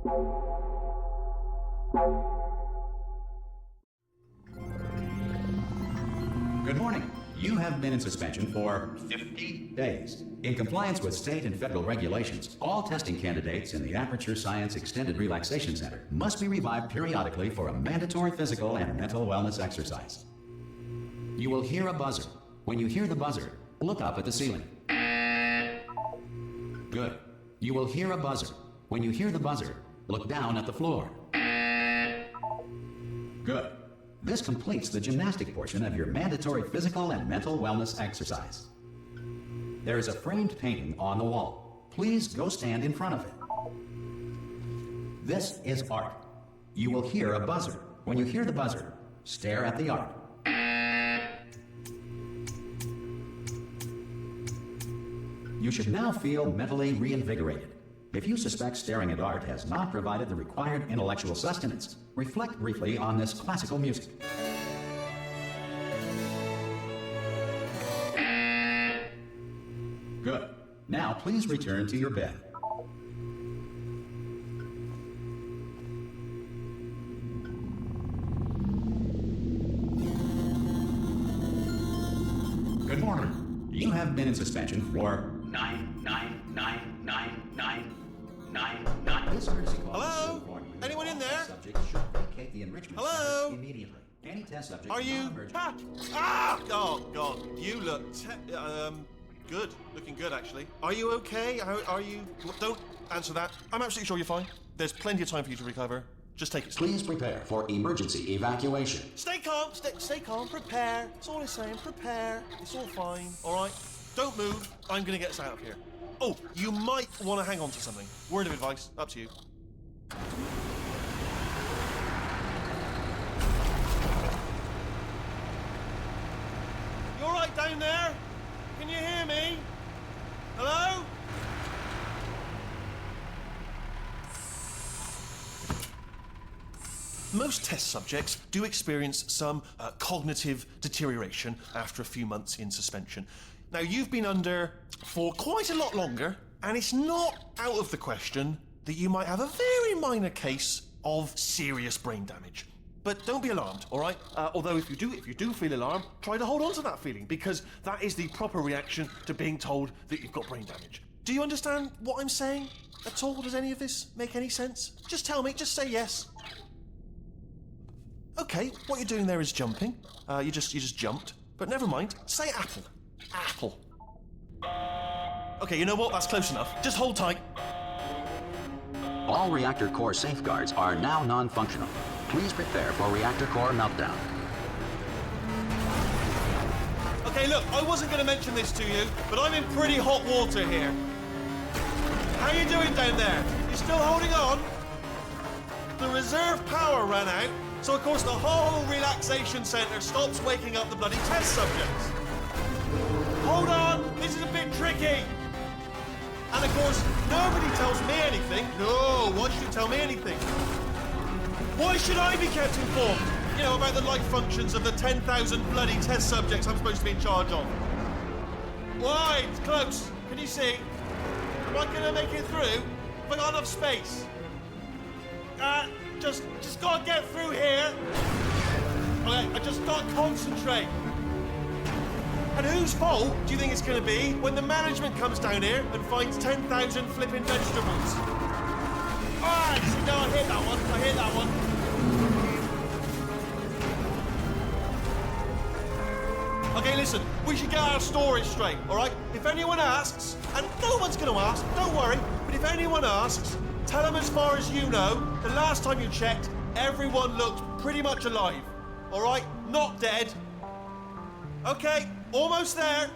Good morning. You have been in suspension for 50 days. In compliance with state and federal regulations, all testing candidates in the Aperture Science Extended Relaxation Center must be revived periodically for a mandatory physical and mental wellness exercise. You will hear a buzzer. When you hear the buzzer, look up at the ceiling. Good. You will hear a buzzer. When you hear the buzzer, look down at the floor. Good. This completes the gymnastic portion of your mandatory physical and mental wellness exercise. There is a framed painting on the wall. Please go stand in front of it. This is art. You will hear a buzzer. When you hear the buzzer, stare at the art. You should now feel mentally reinvigorated. If you suspect staring at art has not provided the required intellectual sustenance, reflect briefly on this classical music. Good. Now please return to your bed. Good morning. You have been in suspension for 9999999. This emergency call. Hello? Anyone in there? Subject should vacate the enrichment Hello? center immediately. Any test subject. Are you? Oh God! You look good. Looking good, actually. Are you okay? Are you? Don't answer that. I'm absolutely sure you're fine. There's plenty of time for you to recover. Just take it slow. Please prepare for emergency evacuation. Stay calm. Stay calm. Prepare. That's all I'm saying. Prepare. It's all fine. All right. Don't move. I'm gonna get us out of here. Oh, you might want to hang on to something. Word of advice. Up to you. You all right down there? Can you hear me? Hello? Most test subjects do experience some cognitive deterioration after a few months in suspension. Now, you've been under for quite a lot longer, and it's not out of the question that you might have a very minor case of serious brain damage. But don't be alarmed, all right? Although if you do feel alarmed, try to hold on to that feeling, because that is the proper reaction to being told that you've got brain damage. Do you understand what I'm saying at all? Does any of this make any sense? Just tell me, just say yes. Okay, what you're doing there is jumping. You just jumped. But never mind, say apple. Apple. Okay, you know what? That's close enough. Just hold tight. All reactor core safeguards are now non-functional. Please prepare for reactor core meltdown. Okay, look, I wasn't going to mention this to you, but I'm in pretty hot water here. How you doing down there? You still holding on? The reserve power ran out, so of course the whole relaxation centre stops waking up the bloody test subjects. Hold on, this is a bit tricky. And of course, nobody tells me anything. No, why should you tell me anything? Why should I be kept informed? You know, about the life functions of the 10,000 bloody test subjects I'm supposed to be in charge of. Why? It's close. Can you see? Am I gonna make it through? Have I got enough space? Just gotta get through here. Okay, I just gotta concentrate. And whose fault do you think it's going to be when the management comes down here and finds 10,000 flipping vegetables? Alright, no, I hit that one. Okay, listen, we should get our story straight, alright? If anyone asks, and no one's going to ask, don't worry, but if anyone asks, tell them as far as you know, the last time you checked, everyone looked pretty much alive, alright? Not dead. Okay, almost there.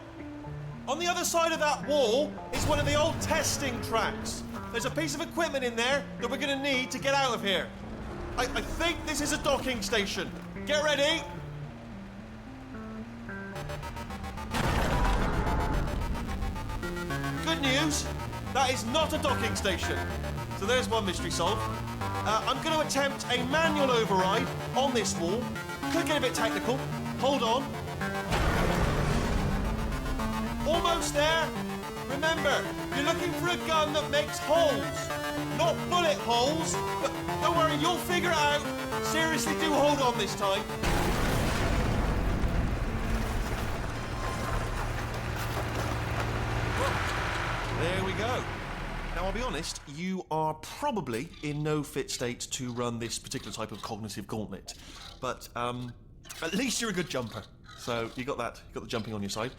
On the other side of that wall is one of the old testing tracks. There's a piece of equipment in there that we're going to need to get out of here. I think this is a docking station. Get ready. Good news, that is not a docking station. So there's one mystery solved. I'm going to attempt a manual override on this wall. Could get a bit technical. Hold on. Almost there. Remember, you're looking for a gun that makes holes. not bullet holes. But don't worry, you'll figure it out. Seriously, do hold on this time. There we go. Now, I'll be honest, you are probably in no fit state to run this particular type of cognitive gauntlet. But, at least you're a good jumper. So, you got that. You got the jumping on your side.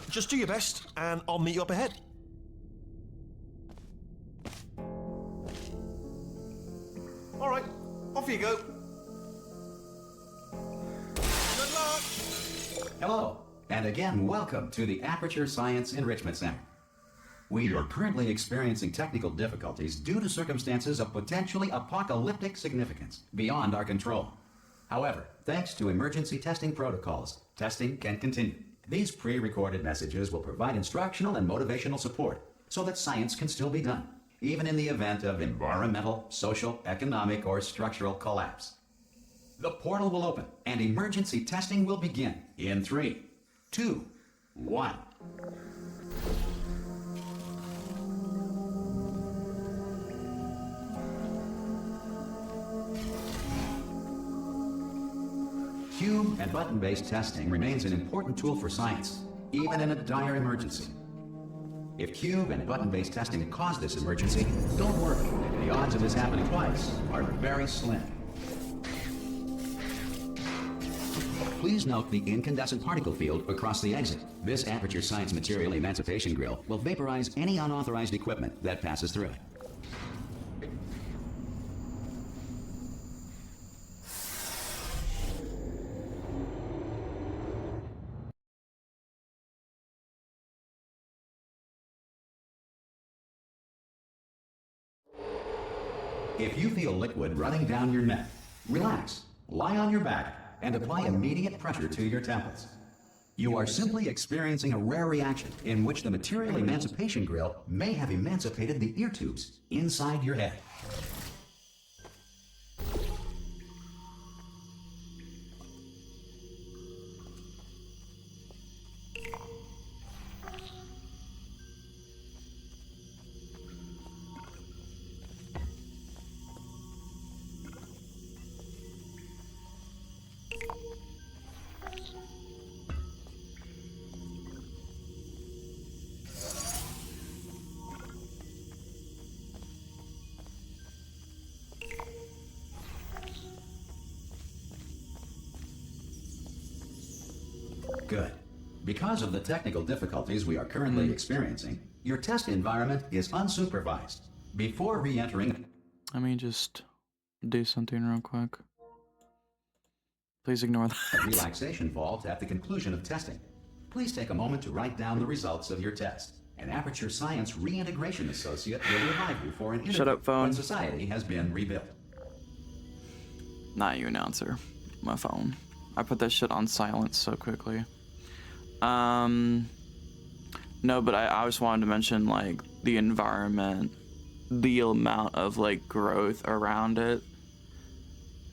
Just do your best, and I'll meet you up ahead. All right, off you go. Good luck. Hello, and again, welcome to the Aperture Science Enrichment Center. We are currently experiencing technical difficulties due to circumstances of potentially apocalyptic significance beyond our control. However, thanks to emergency testing protocols, testing can continue. These pre-recorded messages will provide instructional and motivational support so that science can still be done, even in the event of environmental, social, economic, or structural collapse. The portal will open and emergency testing will begin in 3, 2, 1. Cube and button-based testing remains an important tool for science, even in a dire emergency. If cube and button-based testing caused this emergency, don't worry. The odds of this happening twice are very slim. Please note the incandescent particle field across the exit. This Aperture Science Material Emancipation Grill will vaporize any unauthorized equipment that passes through it. If you feel liquid running down your neck, relax, lie on your back, and apply immediate pressure to your temples. You are simply experiencing a rare reaction in which the Material Emancipation Grill may have emancipated the ear tubes inside your head. Good. Because of the technical difficulties we are currently experiencing, your test environment is unsupervised. Before re-entering... Let me just do something real quick. Please ignore that. ...relaxation vault at the conclusion of testing. Please take a moment to write down the results of your test. An Aperture Science Reintegration Associate will revive you for an interview Shut up, phone. when society has been rebuilt. Not you, announcer. My phone. I put that shit on silence so quickly. No, but I just wanted to mention, like, the environment, the amount of, like, growth around it.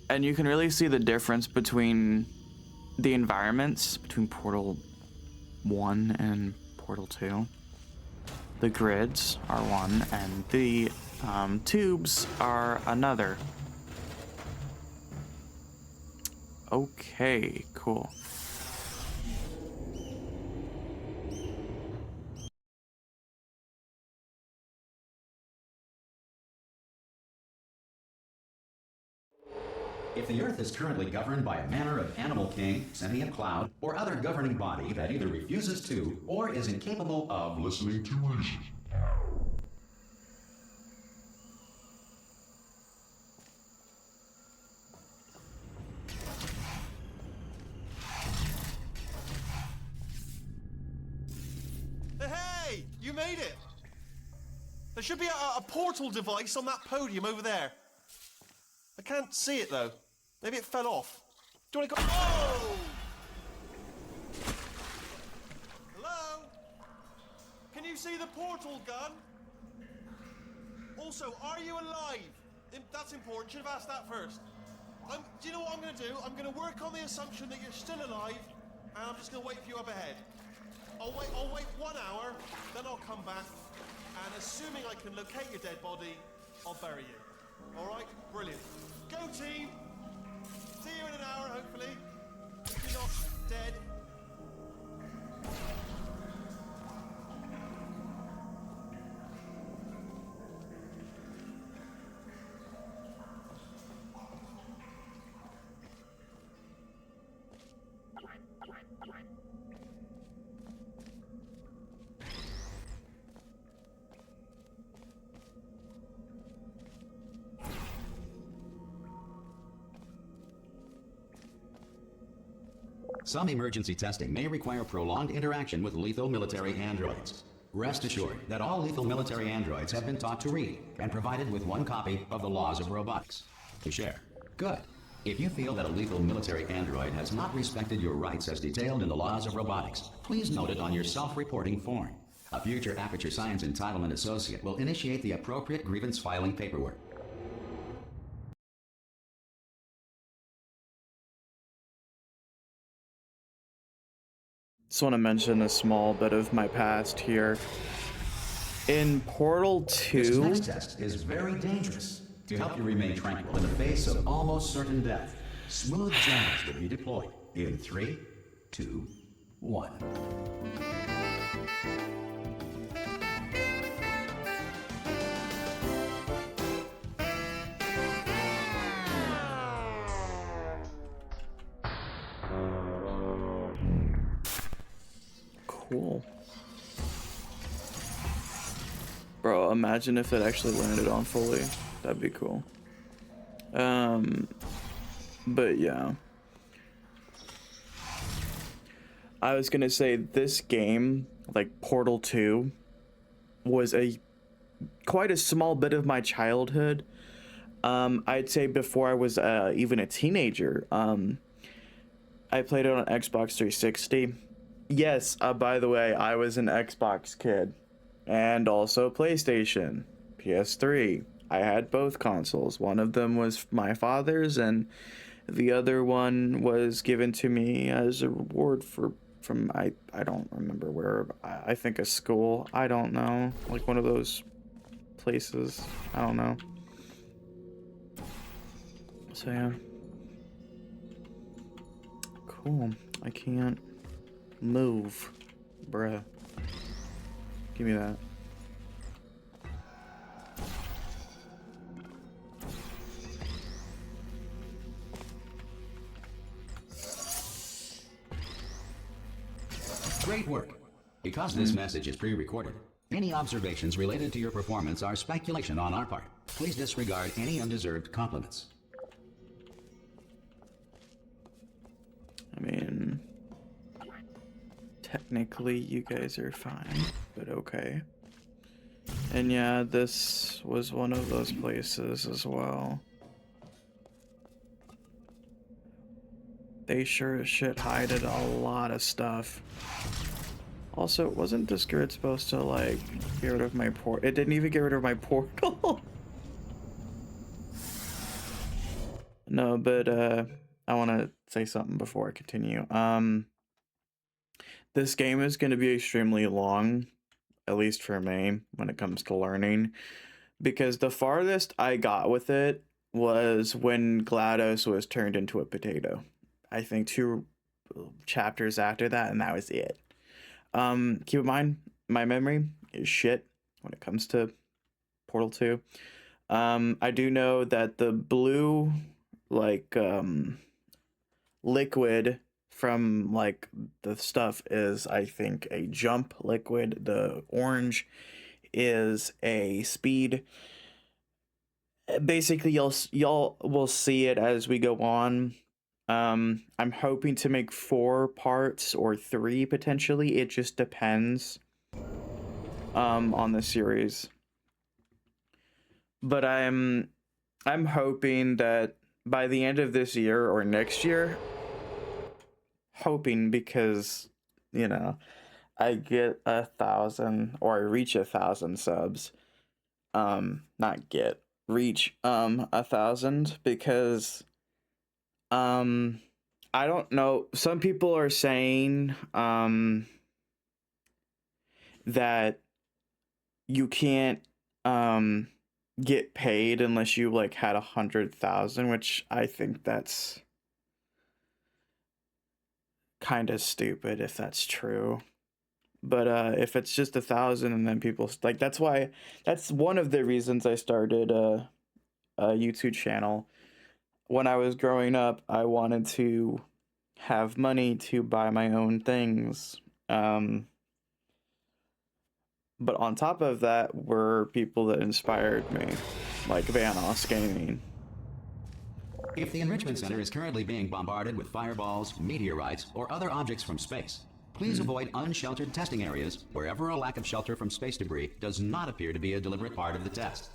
And you can really see the difference between the environments, between Portal 1 and Portal 2. The grids are one, and the tubes are another. Okay, cool. If the Earth is currently governed by a manner of animal king, sentient cloud, or other governing body that either refuses to or is incapable of listening to reason. Hey, you made it! There should be a portal device on that podium over there. I can't see it, though. Maybe it fell off. Do you want to go... Oh! Hello? Can you see the portal gun? Also, are you alive? That's important. Should have asked that first. Do you know what I'm going to do? I'm going to work on the assumption that you're still alive, and I'm just going to wait for you up ahead. I'll wait 1 hour, then I'll come back, and assuming I can locate your dead body, I'll bury you. All right? Brilliant. Go, team! See you in an hour, hopefully. If you're not dead. Some emergency testing may require prolonged interaction with lethal military androids. Rest assured that all lethal military androids have been taught to read and provided with one copy of the Laws of Robotics to share. Good. If you feel that a lethal military android has not respected your rights as detailed in the Laws of Robotics, please note it on your self-reporting form. A future Aperture Science Entitlement Associate will initiate the appropriate grievance filing paperwork. Just want to mention a small bit of my past here. In Portal This 2, next test is very dangerous. To help you remain tranquil in the face of almost certain death, smooth jams will be deployed in 3, 2, 1. cool. Bro, imagine if it actually landed on fully. That'd be cool. But yeah. I was gonna say this game, like Portal 2, was quite a small bit of my childhood. I'd say before I was even a teenager. I played it on Xbox 360. Yes, by the way, I was an Xbox kid. And also PlayStation, PS3. I had both consoles. One of them was my father's, and the other one was given to me as a reward from I don't remember where. I think a school. I don't know, like one of those places. I don't know. So yeah. Cool. I can't move, bruh. Give me that. Great work. Because this message is pre-recorded, any observations related to your performance are speculation on our part. Please disregard any undeserved compliments. I mean, technically you guys are fine, but okay. And yeah, this was one of those places as well. They sure as shit hided a lot of stuff. Also, wasn't this grid supposed to, like, get rid of my port? It didn't even get rid of my portal. No, but, I want to say something before I continue. This game is going to be extremely long, at least for me, when it comes to learning, because the farthest I got with it was when GLaDOS was turned into a potato. I think 2 chapters after that, and that was it. Keep in mind, my memory is shit when it comes to Portal 2. I do know that the blue, like, liquid from, like, the stuff is, I think, a jump liquid. The orange is a speed. Basically, y'all will see it as we go on. I'm hoping to make 4 parts or 3 potentially. It just depends on the series. But I'm hoping that by the end of this year or next year, hoping because, you know, I get 1,000 or I reach 1,000 subs. Not get, reach 1,000 because I don't know. Some people are saying that you can't get paid unless you like had 100,000, which I think that's kind of stupid if that's true. But if it's just 1,000 and then people like, that's one of the reasons I started a YouTube channel. When I was growing up, I wanted to have money to buy my own things. But on top of that were people that inspired me, like Vanoss Gaming. If the Enrichment Center is currently being bombarded with fireballs, meteorites, or other objects from space, please avoid unsheltered testing areas wherever a lack of shelter from space debris does not appear to be a deliberate part of the test.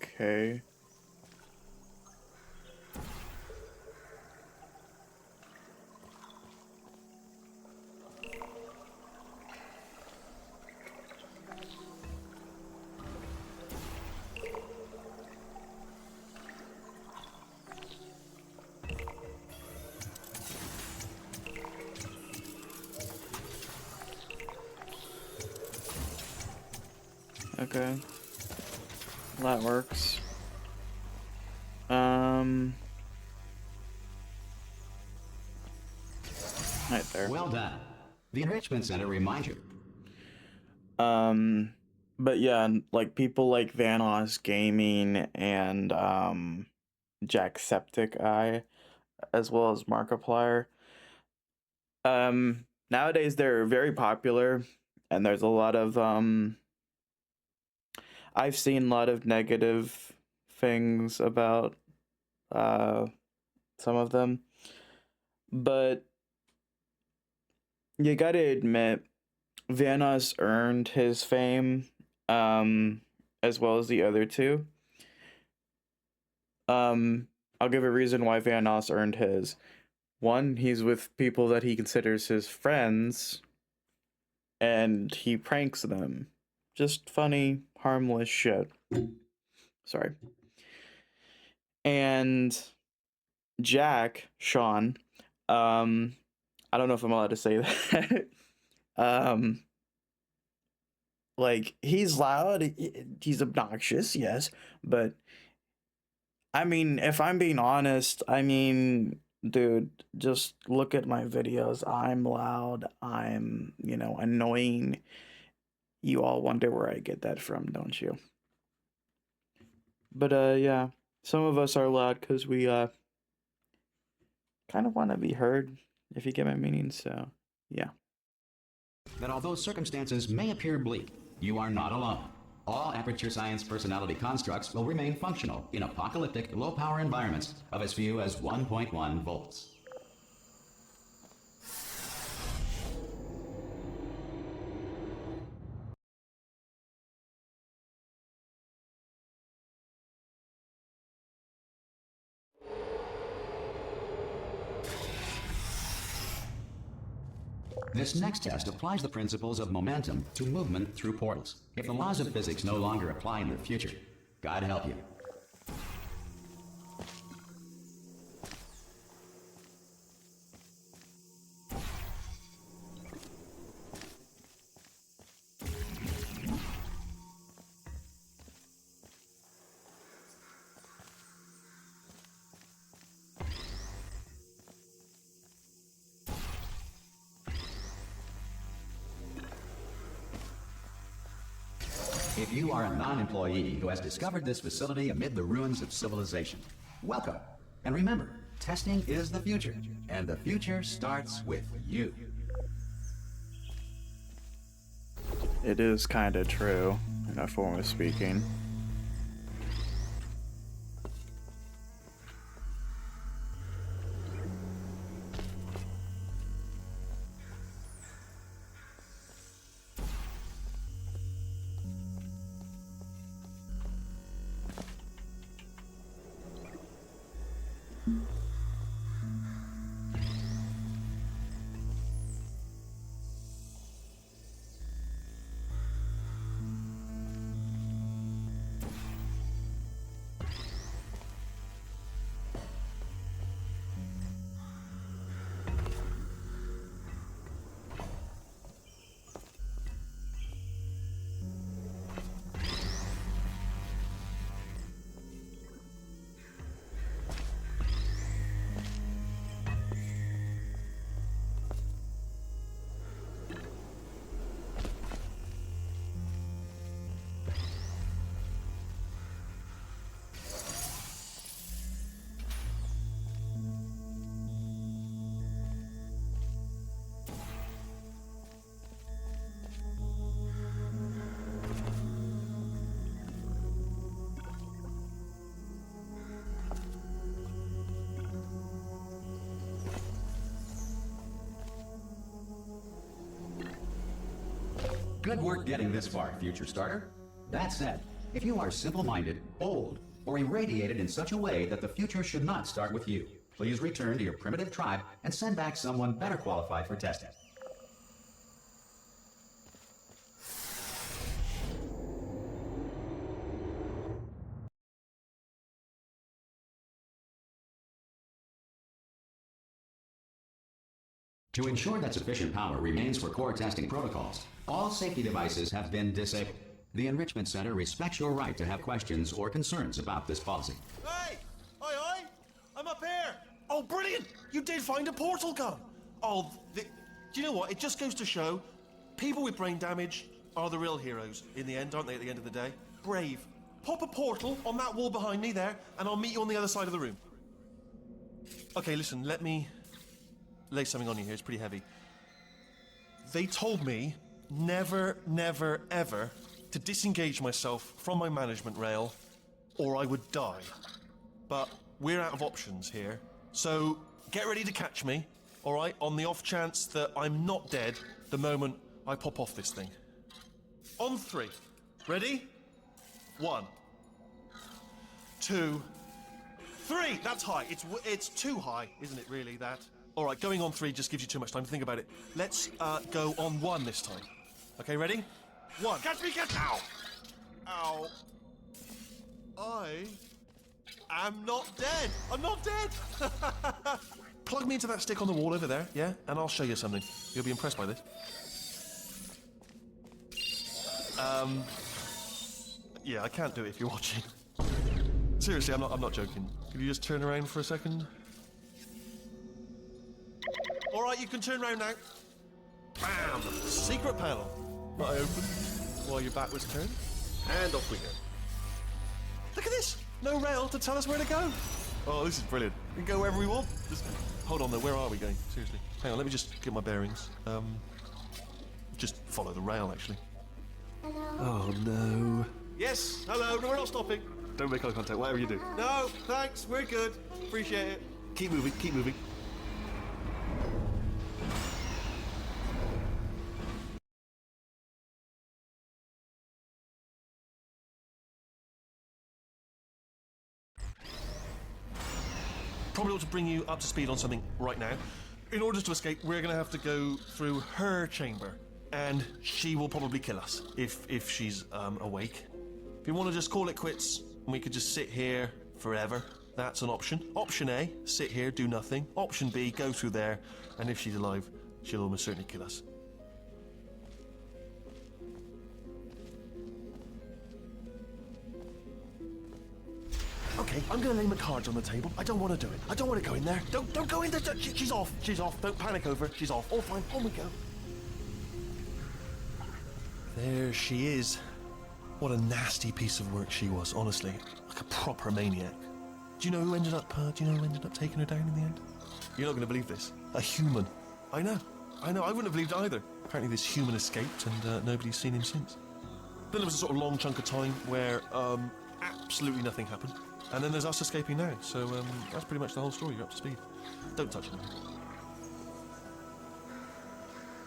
Okay. Okay. That works. Right there. Well done. The Enrichment Center reminds you. But yeah, like people like Vanoss Gaming and Jacksepticeye, as well as Markiplier. Nowadays they're very popular, and there's a lot of I've seen a lot of negative things about some of them, but you gotta admit, Vanoss earned his fame, as well as the other two. I'll give a reason why Vanoss earned his. One, he's with people that he considers his friends, and he pranks them. Just funny, harmless shit. Sorry. And Sean, I don't know if I'm allowed to say that. Like, he's loud, he's obnoxious, yes, but I mean, if I'm being honest, I mean, dude, just look at my videos. I'm loud, I'm, annoying. You all wonder where I get that from, don't you? But yeah, some of us are loud because we kind of want to be heard, if you get my meaning. So yeah. That although circumstances may appear bleak, you are not alone. All Aperture Science personality constructs will remain functional in apocalyptic, low-power environments of as few as 1.1 volts. This next test applies the principles of momentum to movement through portals. If the laws of physics no longer apply in the future, God help you. If you are a non-employee who has discovered this facility amid the ruins of civilization, welcome. And remember, testing is the future, and the future starts with you. It is kind of true, in a form of speaking. Good work getting this far, future starter. That said, if you are simple-minded, old, or irradiated in such a way that the future should not start with you, please return to your primitive tribe and send back someone better qualified for testing. To ensure that sufficient power remains for core testing protocols, all safety devices have been disabled. The Enrichment Center respects your right to have questions or concerns about this policy. Hey! Oi! I'm up here! Oh, brilliant! You did find a portal gun! Oh, do you know what? It just goes to show, people with brain damage are the real heroes in the end, aren't they, at the end of the day? Brave. Pop a portal on that wall behind me there, and I'll meet you on the other side of the room. Okay, listen, let me lay something on you here. It's pretty heavy. They told me never, never, ever to disengage myself from my management rail or I would die. But we're out of options here. So get ready to catch me, all right, on the off chance that I'm not dead the moment I pop off this thing. On 3. Ready? 1, 2, 3. That's high. It's too high, isn't it, really, that? All right, going on 3 just gives you too much time to think about it. Let's go on 1 this time. Okay, ready? 1. Catch me, catch! Ow! Ow. I am not dead. I'm not dead. Plug me into that stick on the wall over there, yeah? And I'll show you something. You'll be impressed by this. Yeah, I can't do it if you're watching. Seriously, I'm not joking. Could you just turn around for a second? All right, you can turn around now. Bam! Secret panel. That I open while your back was turned. And off we go. Look at this! No rail to tell us where to go. Oh, this is brilliant. We can go wherever we want. Just hold on though, where are we going? Seriously. Hang on, let me just get my bearings. Just follow the rail, actually. Hello? Oh, no. Yes, hello, no, we're not stopping. Don't make eye contact, whatever you do. No, thanks, we're good. Appreciate it. Keep moving, keep moving. Probably ought to bring you up to speed on something right now. In order to escape, we're going to have to go through her chamber. And she will probably kill us, if she's awake. If you want to just call it quits, and we could just sit here forever, that's an option. Option A, sit here, do nothing. Option B, go through there, and if she's alive, she'll almost certainly kill us. Okay, I'm gonna lay my cards on the table. I don't want to do it. I don't want to go in there. Don't go in there. She's off. She's off. Don't panic over. She's off. All fine. On we go. There she is. What a nasty piece of work she was, honestly. Like a proper maniac. Do you know who ended up taking her down in the end? You're not going to believe this. A human. I know. I wouldn't have believed it either. Apparently this human escaped and nobody's seen him since. Then there was a sort of long chunk of time where absolutely nothing happened. And then there's us escaping now. So that's pretty much the whole story. You're up to speed. Don't touch him.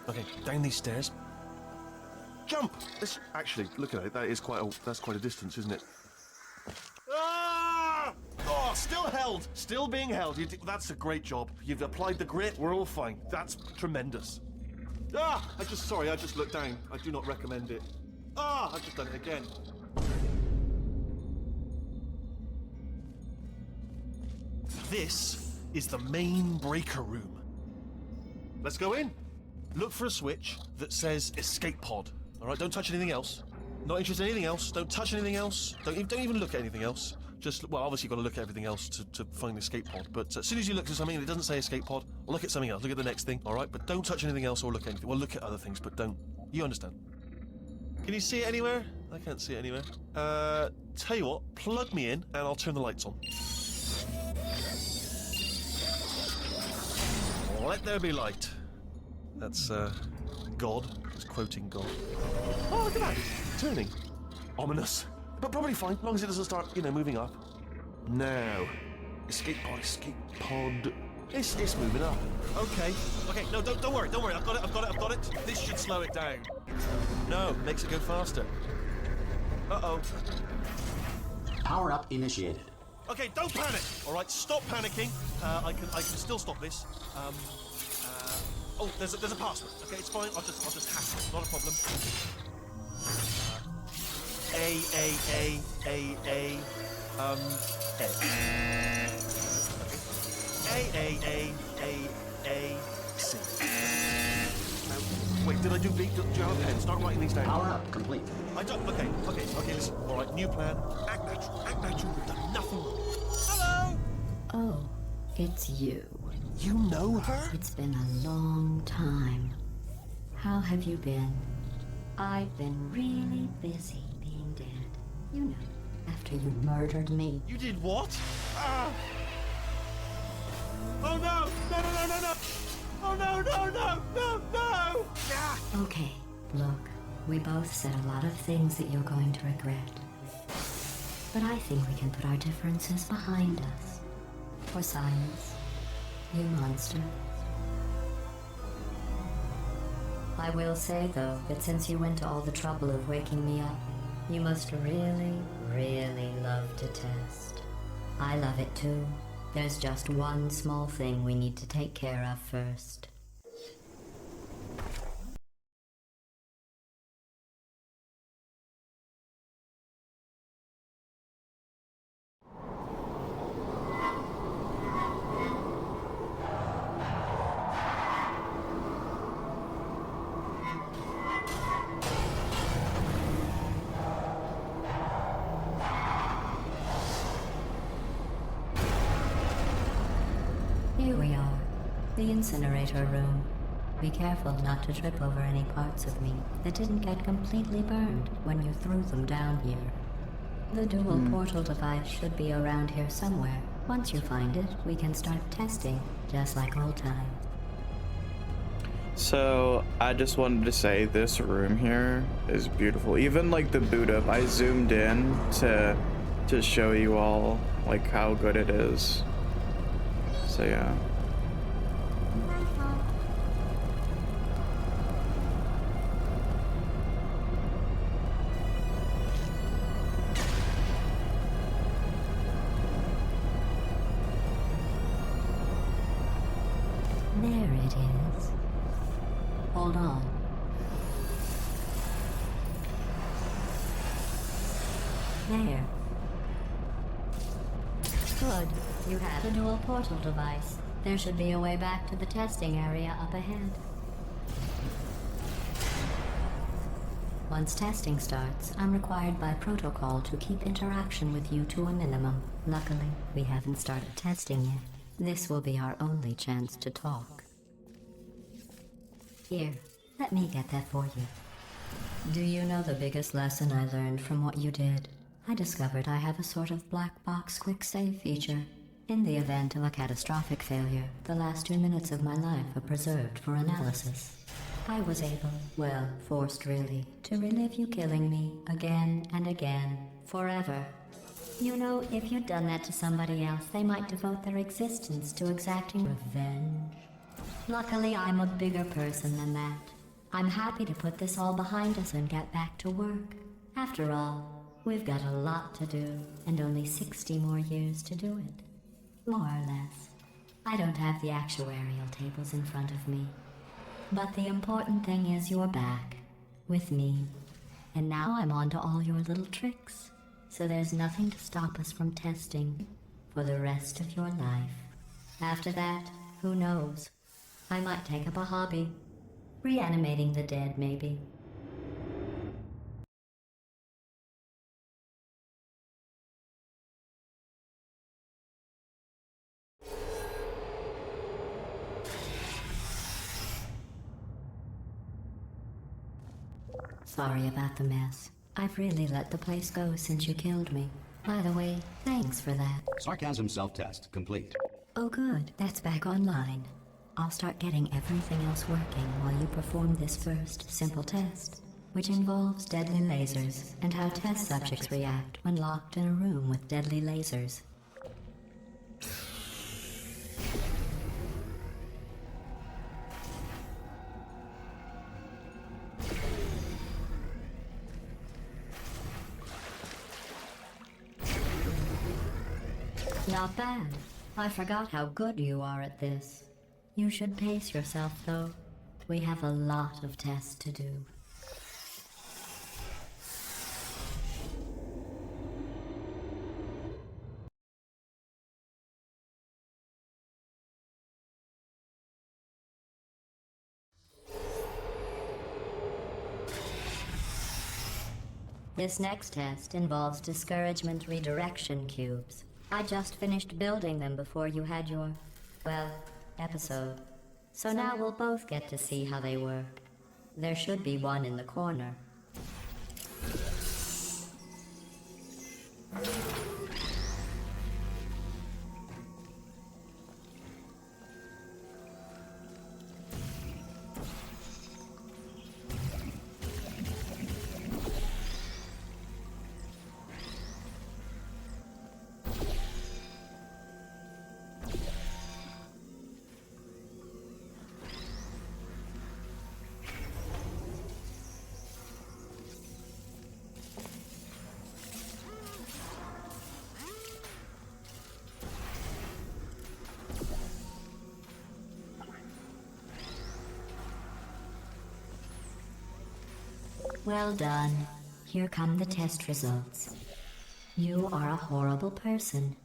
Okay, down these stairs. Jump! Actually, look at it. That's quite a distance, isn't it? Ah! Oh, still held. Still being held. That's a great job. You've applied the grit. We're all fine. That's tremendous. Ah! I just looked down. I do not recommend it. Ah! I've just done it again. This is the main breaker room. Let's go in. Look for a switch that says escape pod. All right, don't touch anything else. Not interested in anything else. Don't touch anything else. Don't even look at anything else. Just, well, obviously you've got to look at everything else to find the escape pod. But as soon as you look at something and it doesn't say escape pod, look at something else. Look at the next thing, all right? But don't touch anything else or look at anything. Well, look at other things, but don't. You understand? Can you see it anywhere? I can't see it anywhere. Tell you what, plug me in and I'll turn the lights on. Let there be light. That's, God. He's quoting God. Oh, look at that. Turning. Ominous. But probably fine, as long as it doesn't start, moving up. Now. Escape pod. It's moving up. Okay. Okay, no, don't worry, don't worry. I've got it. This should slow it down. No, makes it go faster. Uh-oh. Power up initiated. Okay, don't panic. All right, stop panicking. I can still stop this. Oh, there's a password. Okay, it's fine. I'll just hack it. Not a problem. A. A, C. Wait, did I do B? Do you have a pen? Start writing these down. Power up complete. I don't. Okay, listen. All right, new plan. Act natural. We've done nothing wrong. Hello! Oh, it's you. You know her? It's been a long time. How have you been? I've been really busy being dead. You know, after you murdered me. You did what? Ah! Oh no! No! Oh no! Ah! Okay, look, we both said a lot of things that you're going to regret. But I think we can put our differences behind us. For science, you monster. I will say, though, that since you went to all the trouble of waking me up, you must really, really love to test. I love it too. There's just one small thing we need to take care of first. Here we are, the incinerator room. Be careful not to trip over any parts of me that didn't get completely burned when you threw them down here. The dual portal device should be around here somewhere. Once you find it, we can start testing, just like old times. So I just wanted to say this room here is beautiful. Even like the boot up, I zoomed in to show you all like how good it is. So yeah. There it is. Hold on. There. Good. You have the dual portal device. There should be a way back to the testing area up ahead. Once testing starts, I'm required by protocol to keep interaction with you to a minimum. Luckily, we haven't started testing yet. This will be our only chance to talk. Here, let me get that for you. Do you know the biggest lesson I learned from what you did? I discovered I have a sort of black box quick save feature. In the event of a catastrophic failure, the last 2 minutes of my life are preserved for analysis. I was able, well, forced really, to relive you killing me again and again, forever. You know, if you'd done that to somebody else, they might devote their existence to exacting revenge. Luckily, I'm a bigger person than that. I'm happy to put this all behind us and get back to work. After all, we've got a lot to do, and only 60 more years to do it. More or less. I don't have the actuarial tables in front of me. But the important thing is you're back, with me. And now I'm on to all your little tricks. So there's nothing to stop us from testing for the rest of your life. After that, who knows? I might take up a hobby. Reanimating the dead, maybe. Sorry about the mess. I've really let the place go since you killed me. By the way, thanks for that. Sarcasm self-test complete. Oh good, that's back online. I'll start getting everything else working while you perform this first simple test, which involves deadly lasers and how test subjects react when locked in a room with deadly lasers. Not bad. I forgot how good you are at this. You should pace yourself, though. We have a lot of tests to do. This next test involves discouragement redirection cubes. I just finished building them before you had your, well, episode. So now we'll both get to see how they work. There should be one in the corner. Well done. Here come the test results. You are a horrible person.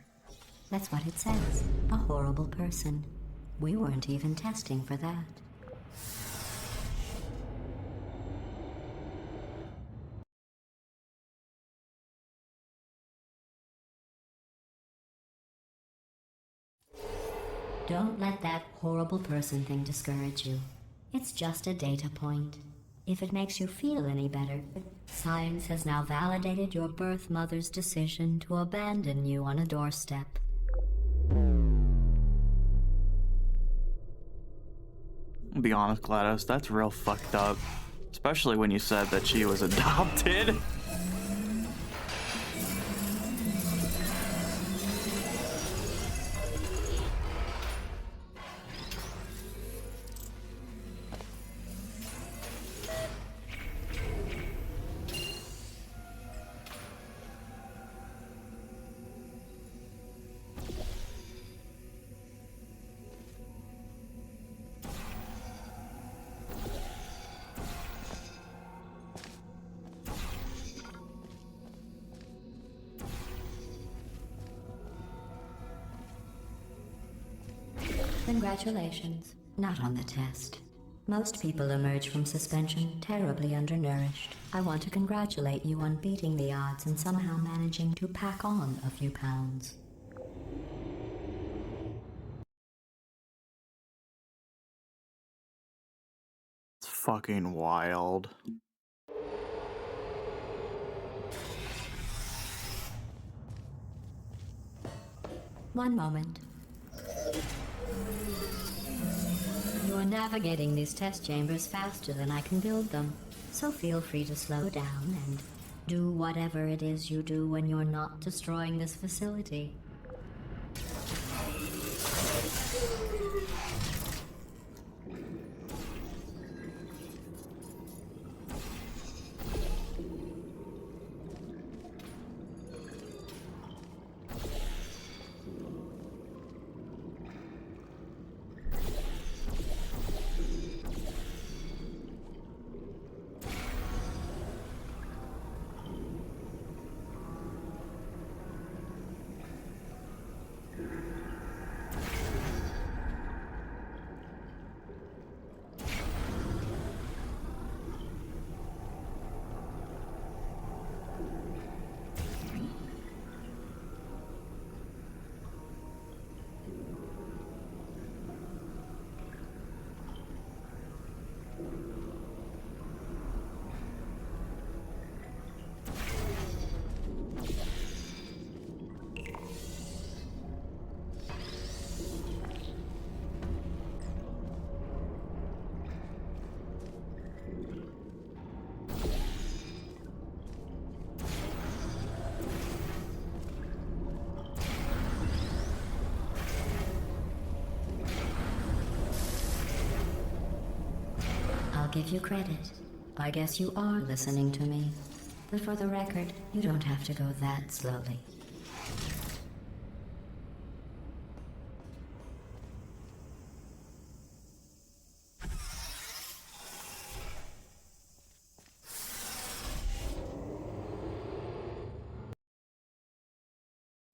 That's what it says. A horrible person. We weren't even testing for that. Don't let that horrible person thing discourage you. It's just a data point. If it makes you feel any better, science has now validated your birth mother's decision to abandon you on a doorstep. I'll be honest, GLaDOS, that's real fucked up. Especially when you said that she was adopted. Congratulations. Not on the test. Most people emerge from suspension terribly undernourished. I want to congratulate you on beating the odds and somehow managing to pack on a few pounds. It's fucking wild. One moment. You're navigating these test chambers faster than I can build them, so feel free to slow down and do whatever it is you do when you're not destroying this facility. I'll give you credit. I guess you are listening to me. But for the record, you don't have to go that slowly.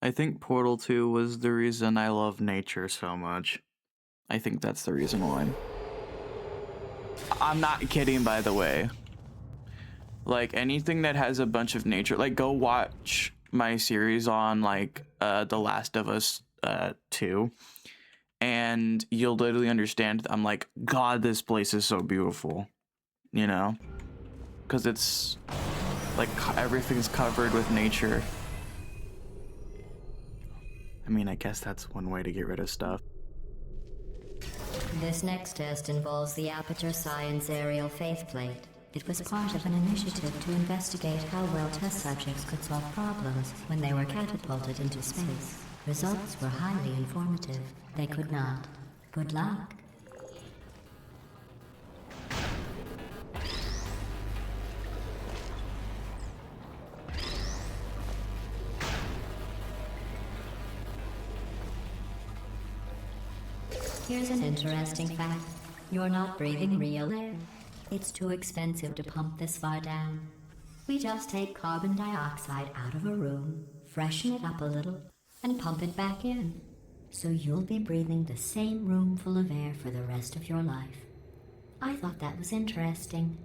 I think Portal 2 was the reason I love nature so much. I think that's the reason why. I'm not kidding, by the way. Like, anything that has a bunch of nature, like, go watch my series on, like, The Last of Us 2, and you'll literally understand. I'm like, God, this place is so beautiful, you know? Because it's, like, everything's covered with nature. I mean, I guess that's one way to get rid of stuff. This next test involves the Aperture Science Aerial Faithplate. It was part of an initiative to investigate how well test subjects could solve problems when they were catapulted into space. Results were highly informative. They could not. Good luck. Here's an interesting fact. You're not breathing real air. It's too expensive to pump this far down. We just take carbon dioxide out of a room, freshen it up a little, and pump it back in. So you'll be breathing the same room full of air for the rest of your life. I thought that was interesting.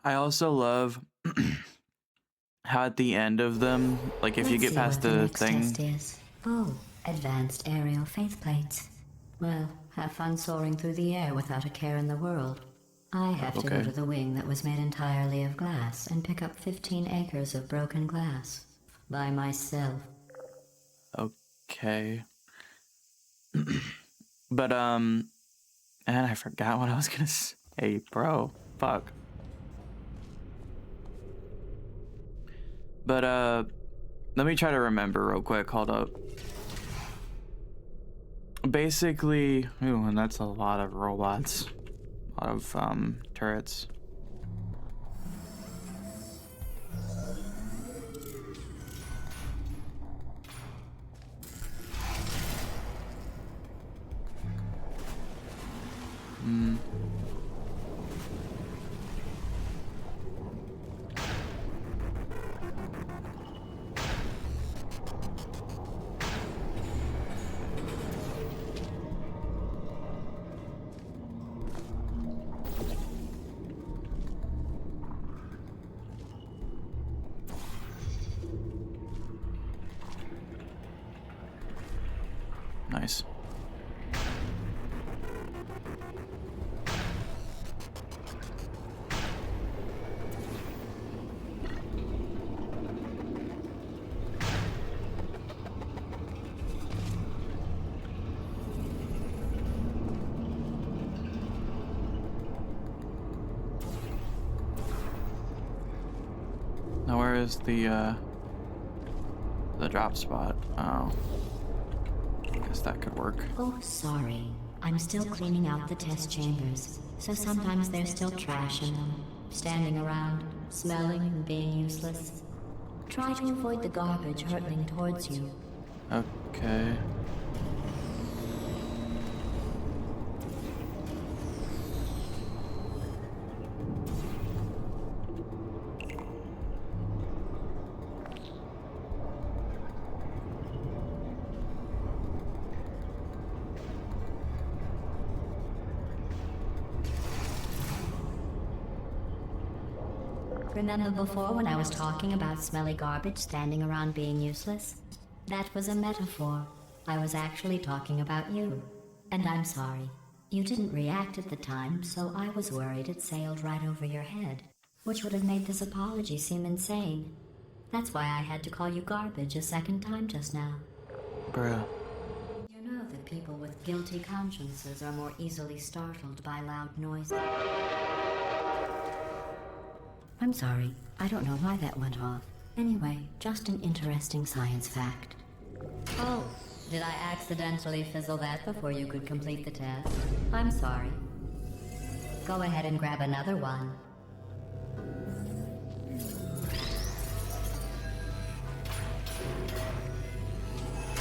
I also love how at the end of them, like if you Let's get see past what the the next thing, test is. Oh, advanced aerial faithplates. Well, have fun soaring through the air without a care in the world. I have to go Okay. to the wing that was made entirely of glass and pick up 15 acres of broken glass. By myself. okay. But and I forgot what I was gonna say, bro. Fuck. But let me try to remember real quick. Hold up. Basically, ooh, and that's a lot of robots. A lot of turrets. Nice. Now where is the drop spot? Oh. Guess that could work. Oh, sorry. I'm still cleaning out the test chambers, so sometimes there's still trash in them, standing around, smelling and being useless. Try to avoid the garbage hurtling towards you. Okay. Remember before when I was talking about smelly garbage standing around being useless? That was a metaphor. I was actually talking about you. And I'm sorry. You didn't react at the time, so I was worried it sailed right over your head, which would have made this apology seem insane. That's why I had to call you garbage a second time just now. Bruh. You know that people with guilty consciences are more easily startled by loud noises. I'm sorry. I don't know why that went off. Anyway, just an interesting science fact. Oh, did I accidentally fizzle that before you could complete the test? I'm sorry. Go ahead and grab another one.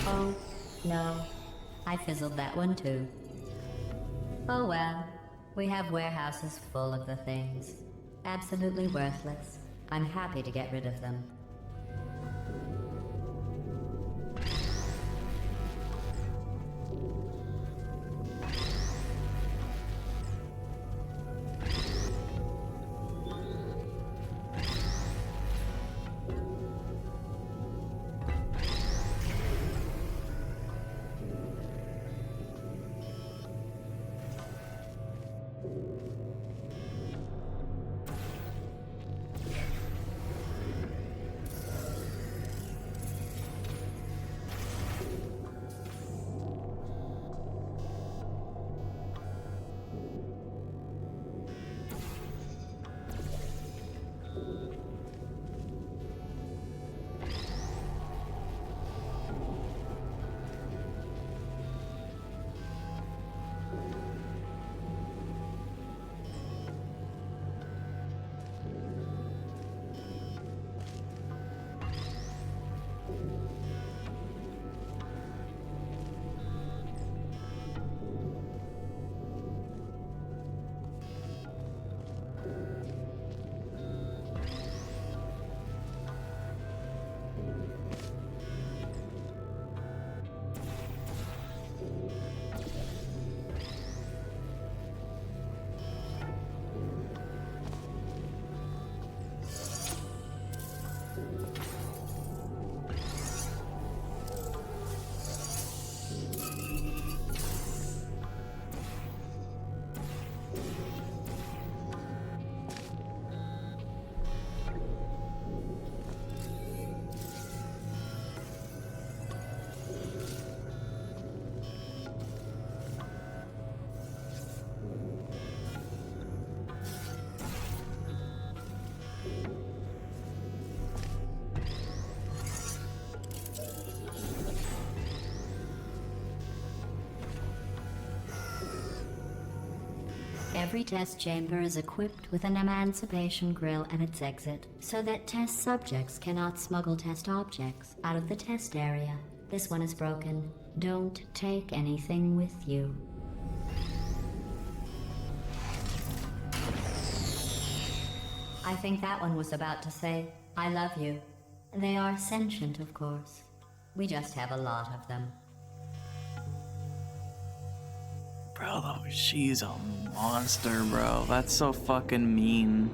Oh, no. I fizzled that one too. Oh well. We have warehouses full of the things. Absolutely worthless. I'm happy to get rid of them. Every test chamber is equipped with an emancipation grill at its exit, so that test subjects cannot smuggle test objects out of the test area. This one is broken. Don't take anything with you. I think that one was about to say, I love you. They are sentient, of course. We just have a lot of them. Bro, she's a monster, bro. That's so fucking mean.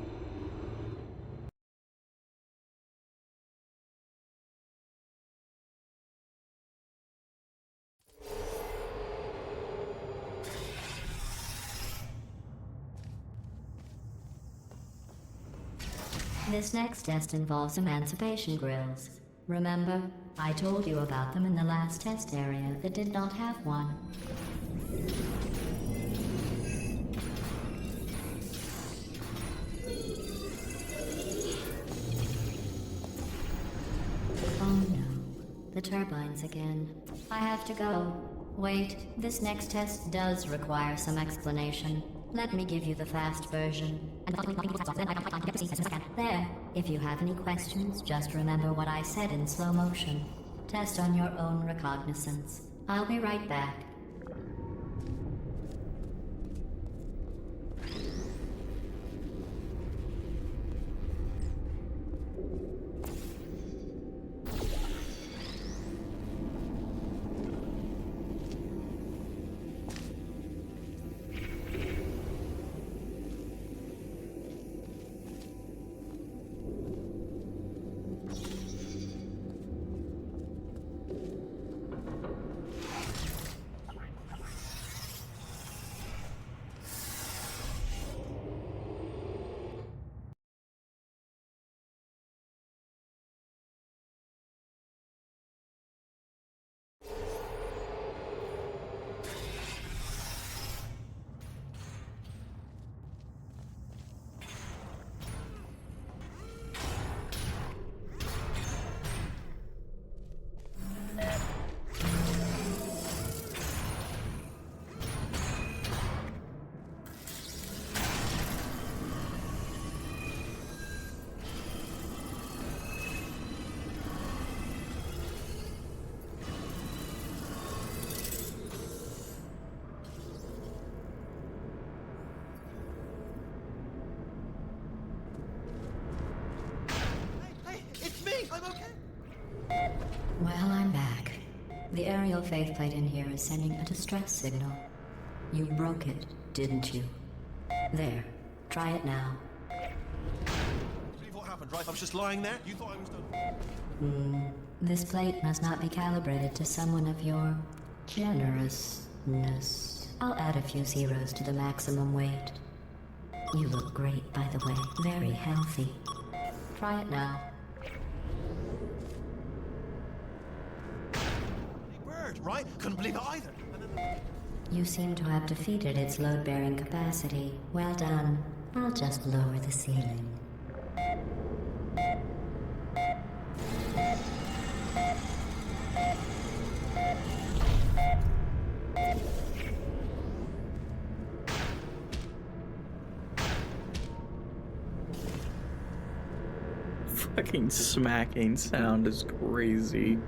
This next test involves emancipation grills. Remember, I told you about them in the last test area that did not have one. Oh no, the turbines again. I have to go. Wait, this next test does require some explanation. Let me give you the fast version. There, if you have any questions, just remember what I said in slow motion. Test on your own recognizance. I'll be right back. radio faceplate in here is sending a distress signal. You broke it, didn't you? There. Try it now. Believe what happened, right? I was just lying there. You thought I was done. This plate must not be calibrated to someone of your generousness. I'll add a few zeros to the maximum weight. You look great, by the way. Very healthy. Try it now. Bird, right? Couldn't believe it either. And then... You seem to have defeated its load-bearing capacity. Well done. I'll just lower the ceiling. Fucking smacking sound is crazy.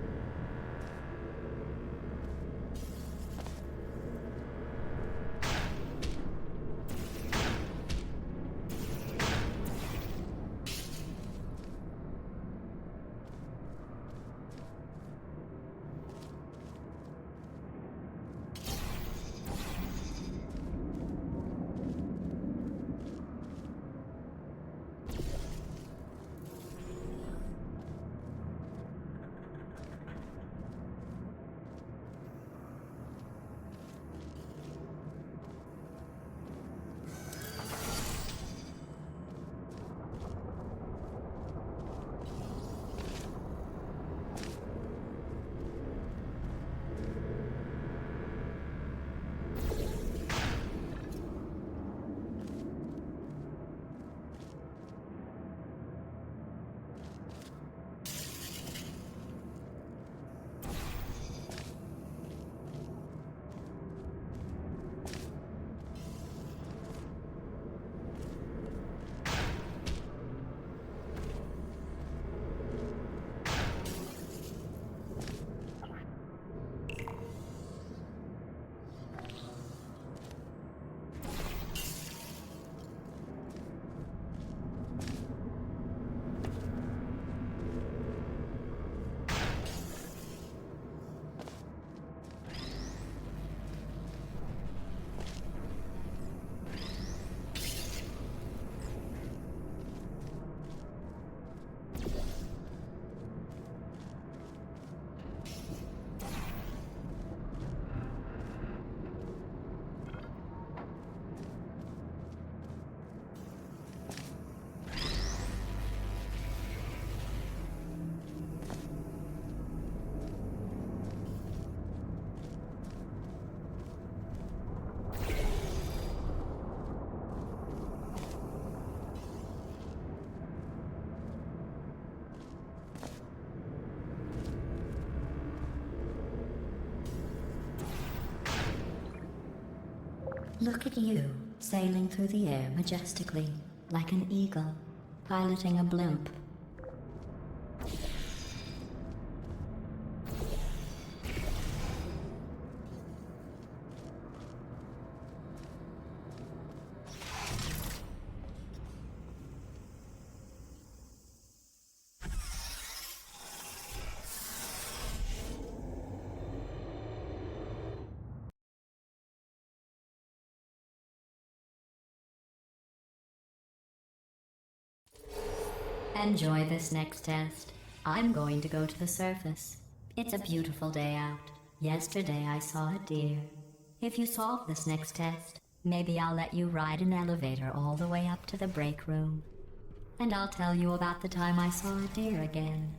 Look at you, sailing through the air majestically, like an eagle, piloting a blimp. Enjoy this next test. I'm going to go to the surface. It's a beautiful day out. Yesterday I saw a deer. If you solve this next test, maybe I'll let you ride an elevator all the way up to the break room. And I'll tell you about the time I saw a deer again.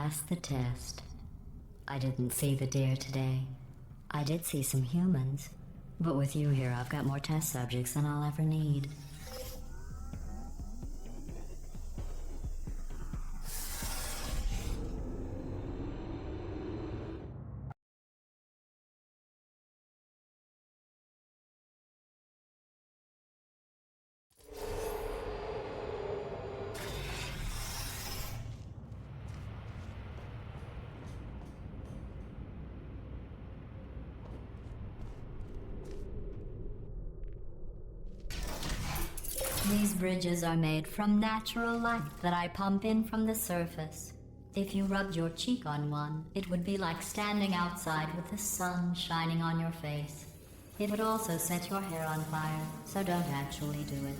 passed the test. I didn't see the deer today. I did see some humans. But with you here, I've got more test subjects than I'll ever need. These bridges are made from natural light that I pump in from the surface. If you rubbed your cheek on one, it would be like standing outside with the sun shining on your face. It would also set your hair on fire, so don't actually do it.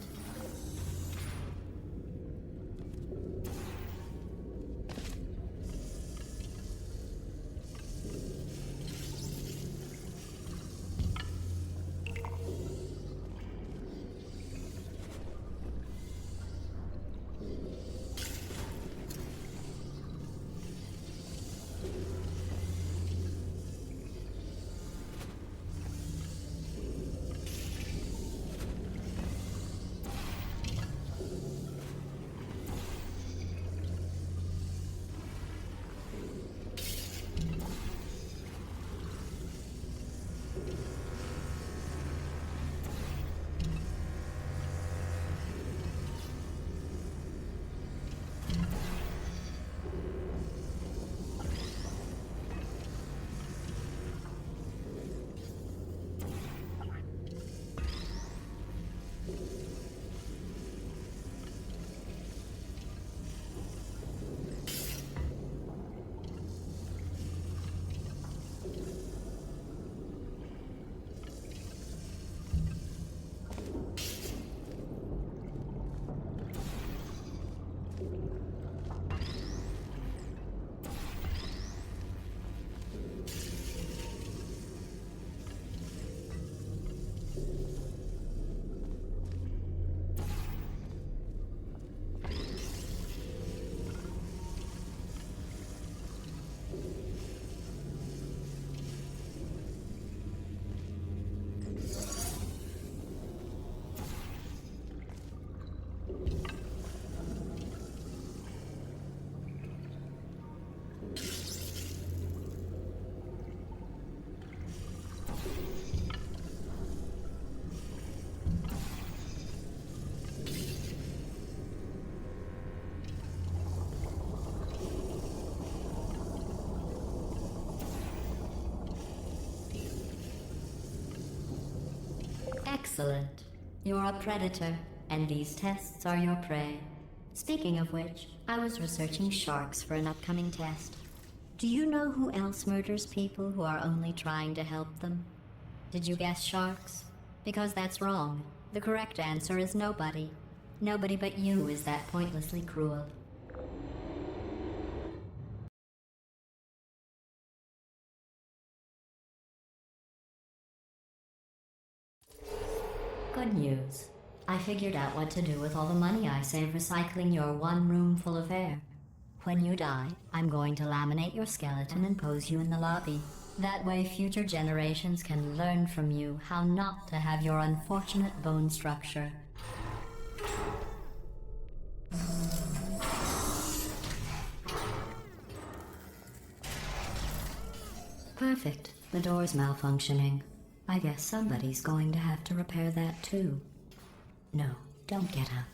Excellent. You're a predator, and these tests are your prey. Speaking of which, I was researching sharks for an upcoming test. Do you know who else murders people who are only trying to help them? Did you guess sharks? Because that's wrong. The correct answer is nobody. Nobody but you is that pointlessly cruel. Good news. I figured out what to do with all the money I save recycling your one room full of air. When you die, I'm going to laminate your skeleton and pose you in the lobby. That way future generations can learn from you how not to have your unfortunate bone structure. Perfect. The door's malfunctioning. I guess somebody's going to have to repair that too. No, don't get up.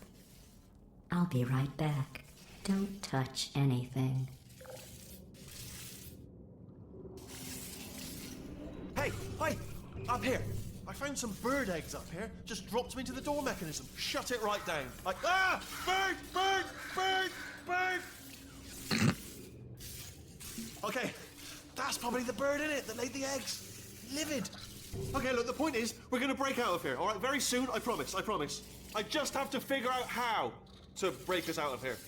I'll be right back. Don't touch anything. Hey, hi! Up here! I found some bird eggs up here. Just dropped them into the door mechanism. Shut it right down. Like, ah! Bird! Bird! Bird! Bird! Okay, that's probably the bird in it that laid the eggs. Livid. Okay, look, the point is, we're gonna break out of here, all right? Very soon, I promise, I promise. I just have to figure out how to break us out of here.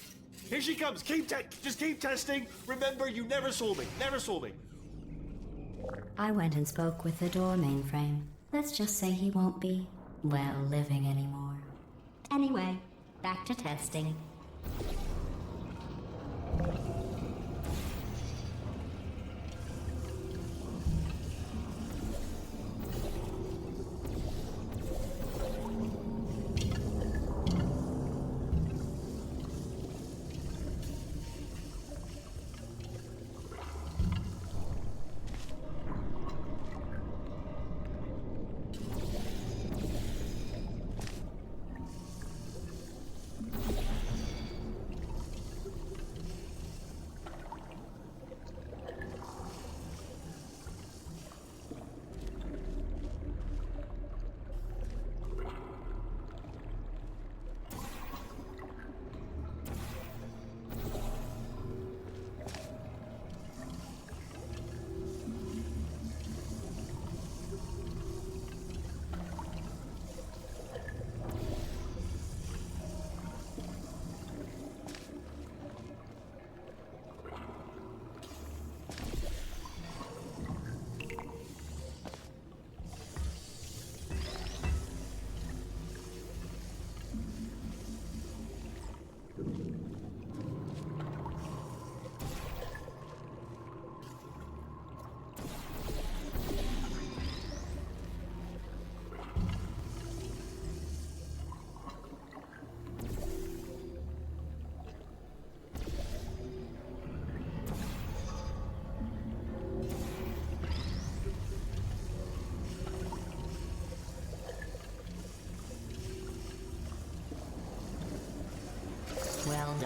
Here she comes. Just keep testing. Remember, you never saw me. Never saw me. I went and spoke with the door mainframe. Let's just say he won't be, well, living anymore. Anyway, back to testing.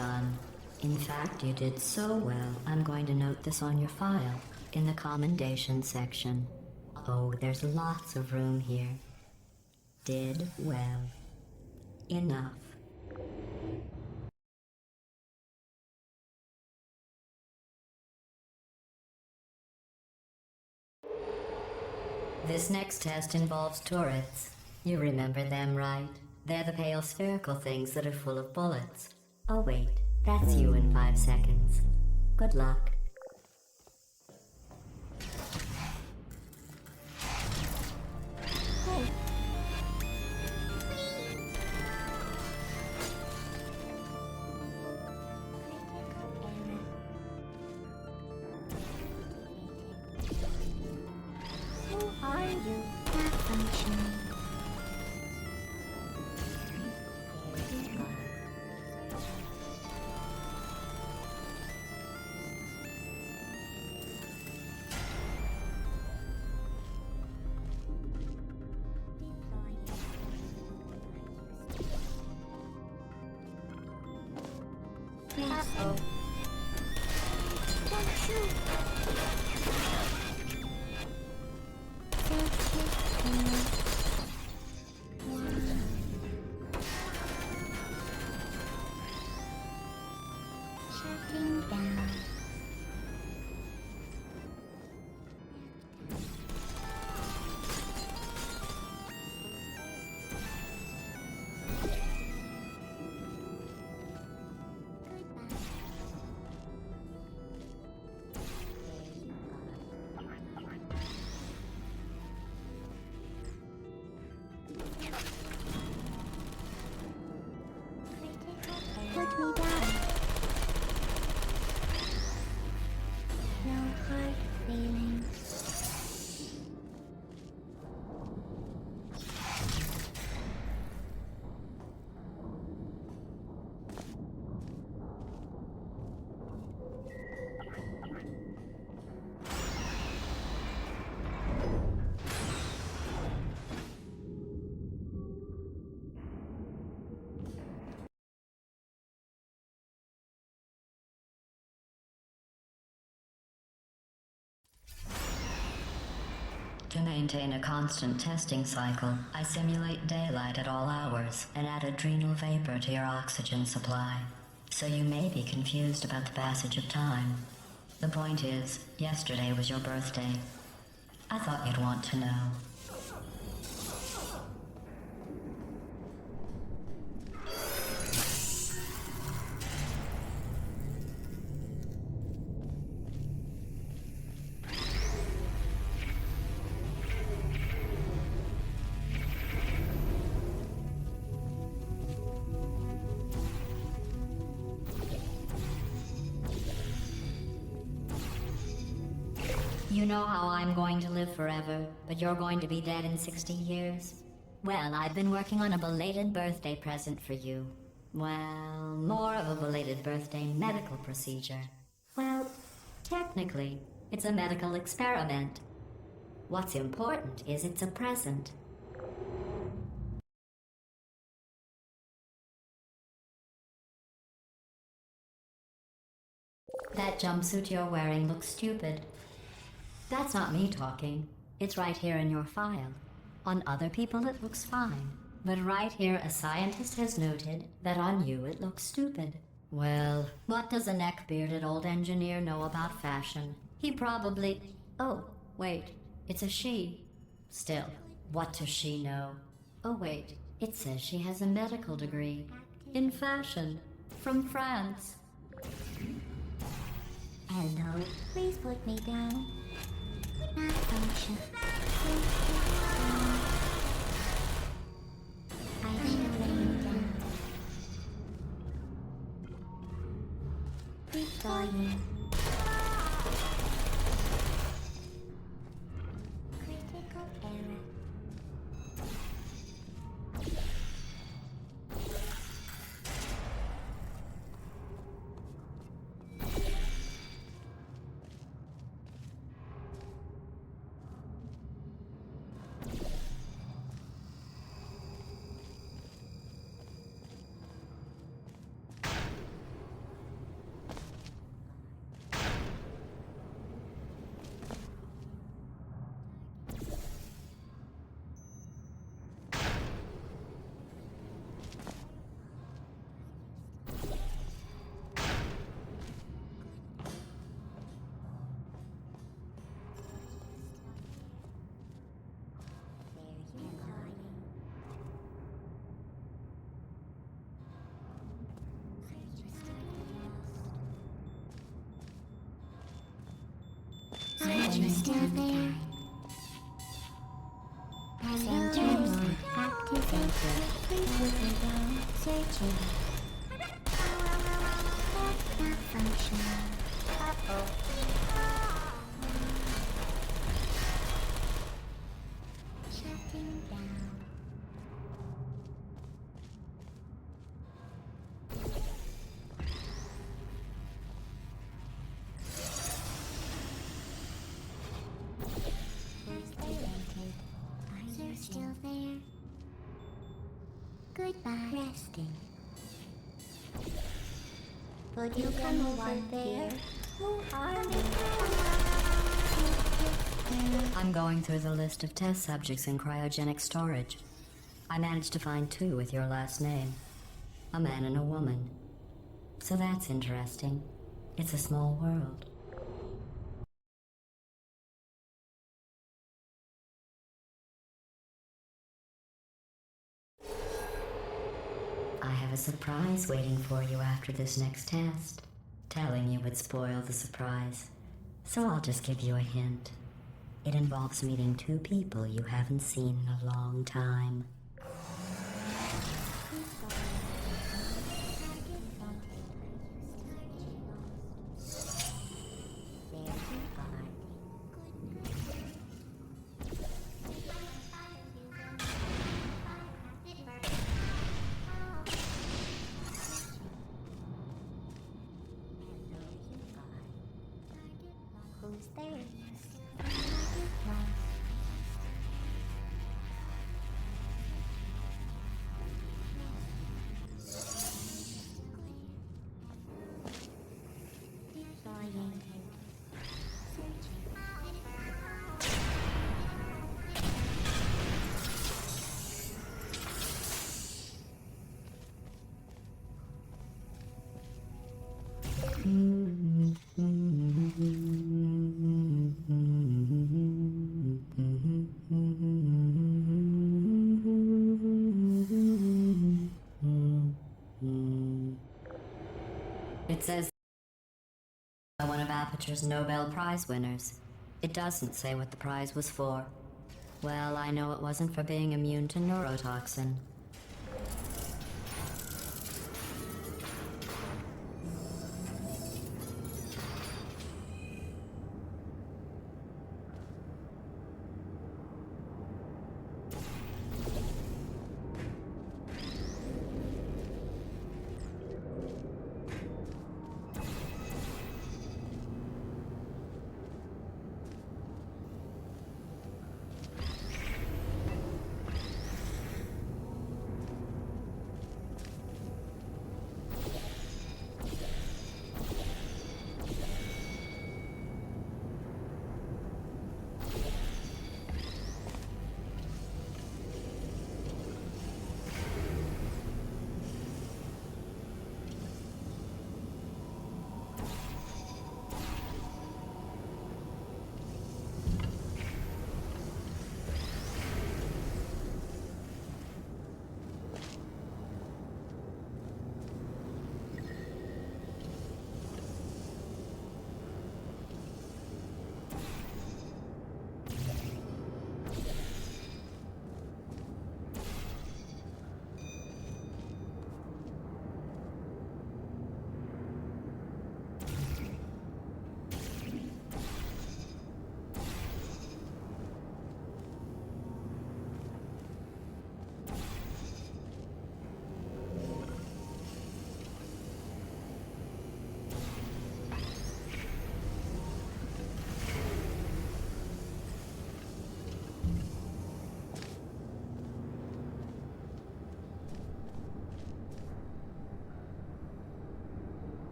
done. In fact, you did so well, I'm going to note this on your file, in the commendation section. Oh, there's lots of room here. Did well. Enough. This next test involves turrets. You remember them, right? They're the pale spherical things that are full of bullets. Oh wait, that's you in 5 seconds. Good luck. Who are you? Malfunction. Uh-oh. Don't shoot. Shutting down. Put me down. No hard feelings. To maintain a constant testing cycle, I simulate daylight at all hours and add adrenal vapor to your oxygen supply. So you may be confused about the passage of time. The point is, yesterday was your birthday. I thought you'd want to know. You know how I'm going to live forever, but you're going to be dead in 60 years? Well, I've been working on a belated birthday present for you. Well, more of a belated birthday medical procedure. Well, technically, it's a medical experiment. What's important is it's a present. That jumpsuit you're wearing looks stupid. That's not me talking. It's right here in your file. On other people it looks fine. But right here a scientist has noted that on you it looks stupid. Well, what does a neck-bearded old engineer know about fashion? He probably... Oh, wait. It's a she. Still, what does she know? Oh wait, it says she has a medical degree. In fashion. From France. Hello, please put me down. Malfunction. I shall lay you down. Before you. Critical error. you still there? Sensor mode activated. Please put me down. Searching. Malfunction. Uh-oh. Shutting down. Are you still there? Goodbye. Resting. Would you come over there? Who are you? I'm going through the list of test subjects in cryogenic storage. I managed to find 2 with your last name. A man and a woman. So that's interesting. It's a small world. I have a surprise waiting for you after this next test. Telling you would spoil the surprise. So I'll just give you a hint. It involves meeting 2 people you haven't seen in a long time. There you are. Who's there? Deploying. It says one of Aperture's Nobel Prize winners. It doesn't say what the prize was for. Well, I know it wasn't for being immune to neurotoxin.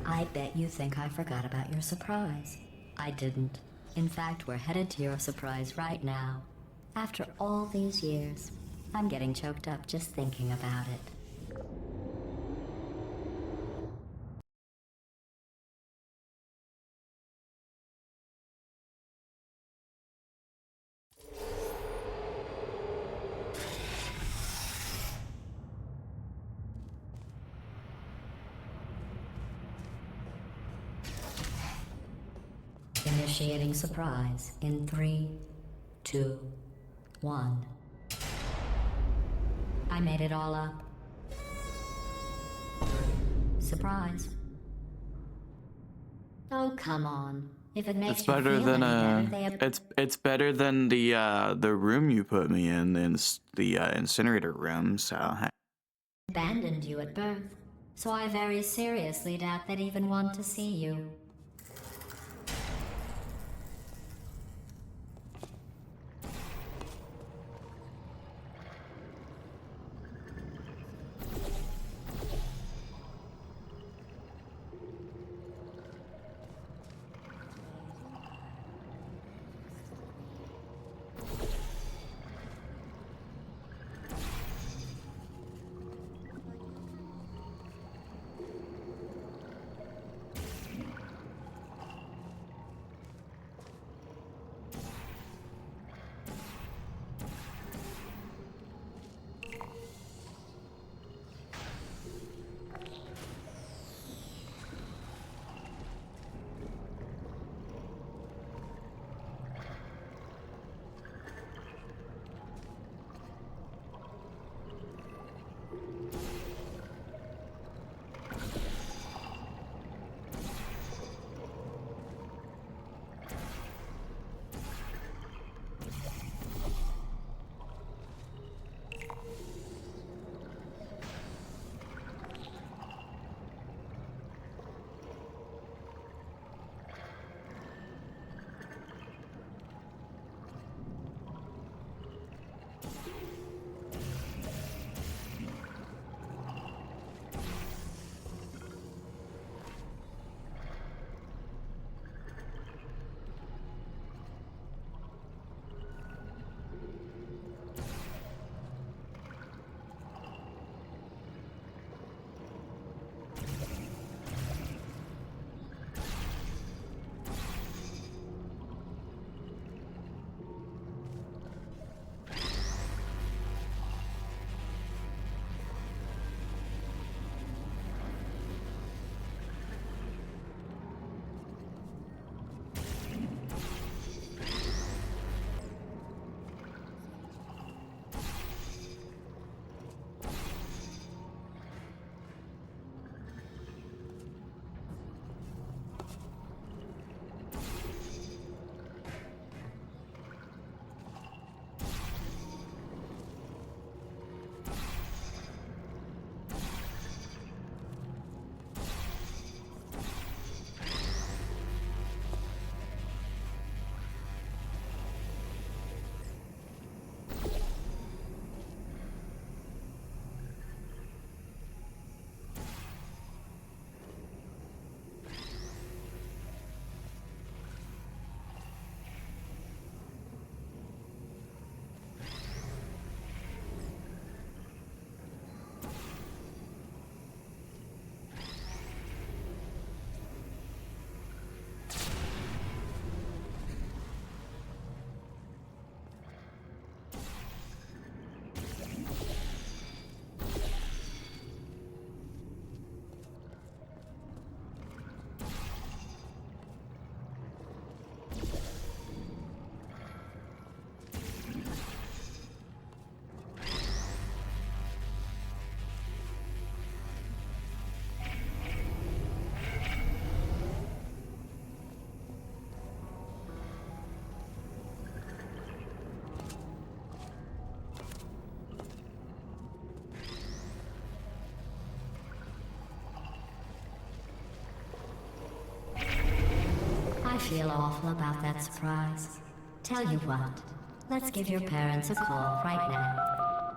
I bet you think I forgot about your surprise. I didn't. In fact, we're headed to your surprise right now. After all these years, I'm getting choked up just thinking about it. Initiating surprise in 3, 2, 1. I made it all up. Surprise. Oh, come on. If it makes It's you better feel than any better, they it's better than the room you put me in the incinerator room. So abandoned you at birth. So I very seriously doubt they'd even want to see you. I feel awful about that surprise. Tell you what, let's give your parents a call right now.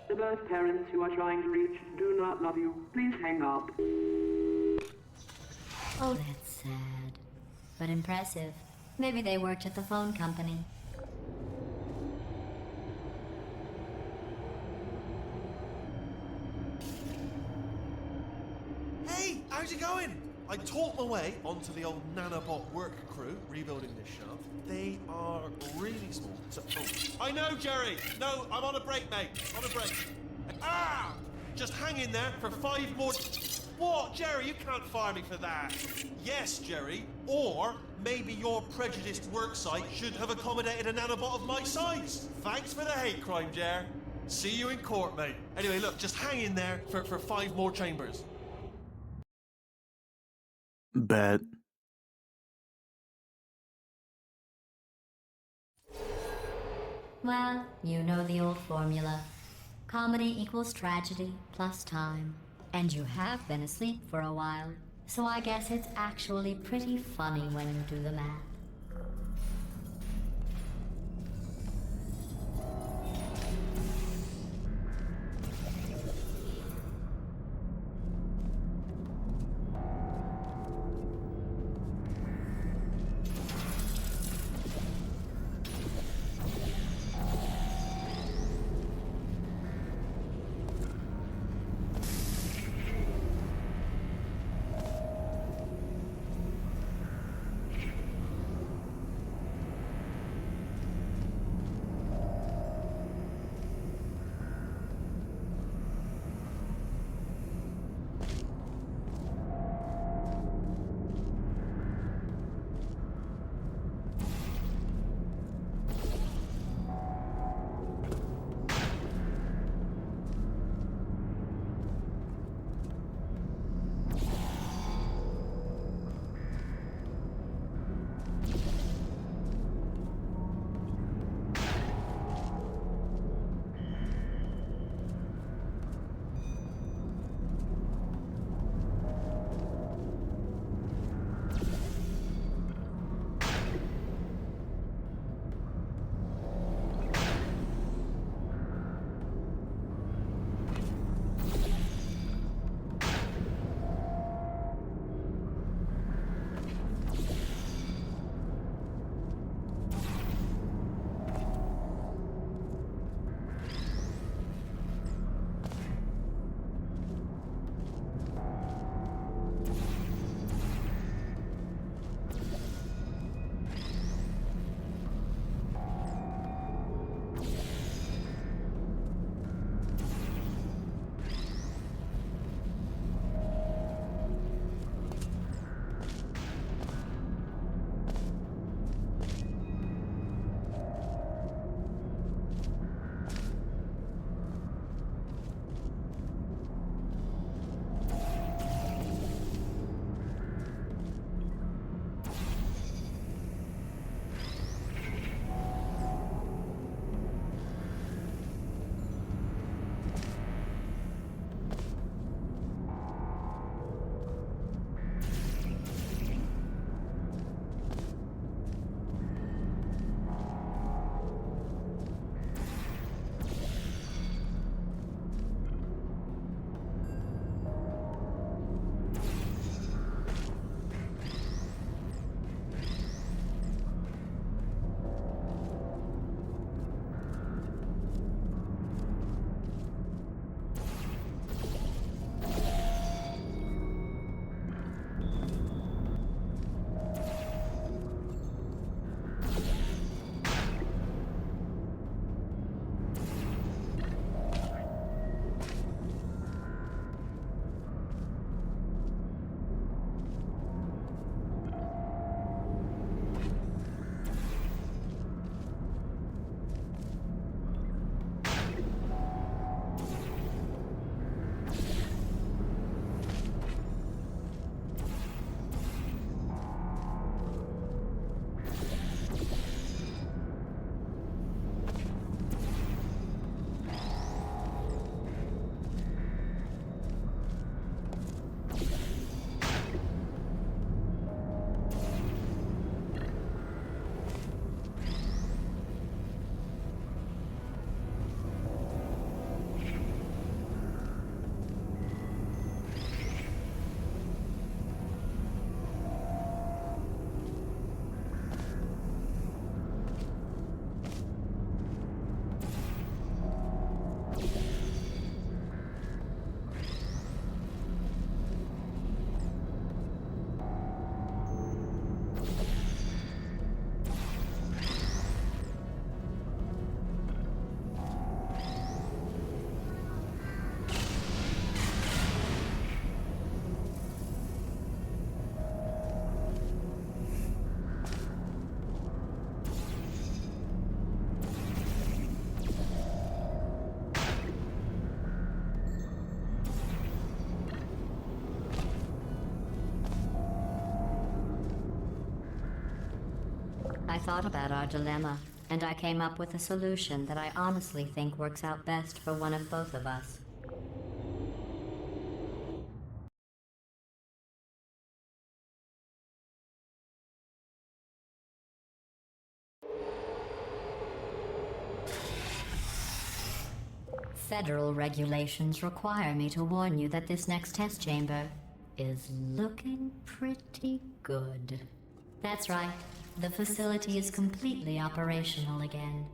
The birth parents you are trying to reach do not love you. Please hang up. Oh, that's sad. But impressive. Maybe they worked at the phone company. Hey, how's it going? I talked my way onto the old nanobot work crew rebuilding this shaft. They are really small. So, I know, Jerry. No, I'm on a break, mate. On a break. Ah! Just hang in there for 5 more... What? Jerry, you can't fire me for that. Yes, Jerry. Or maybe your prejudiced worksite should have accommodated a nanobot of my size. Thanks for the hate crime, Jer. See you in court, mate. Anyway, look, just hang in there for 5 more chambers. Bet. Well, you know the old formula. Comedy equals tragedy plus time. And you have been asleep for a while, so I guess it's actually pretty funny when you do the math. I thought about our dilemma, and I came up with a solution that I honestly think works out best for one of both of us. Federal regulations require me to warn you that this next test chamber is looking pretty good. That's right. The facility is completely operational again.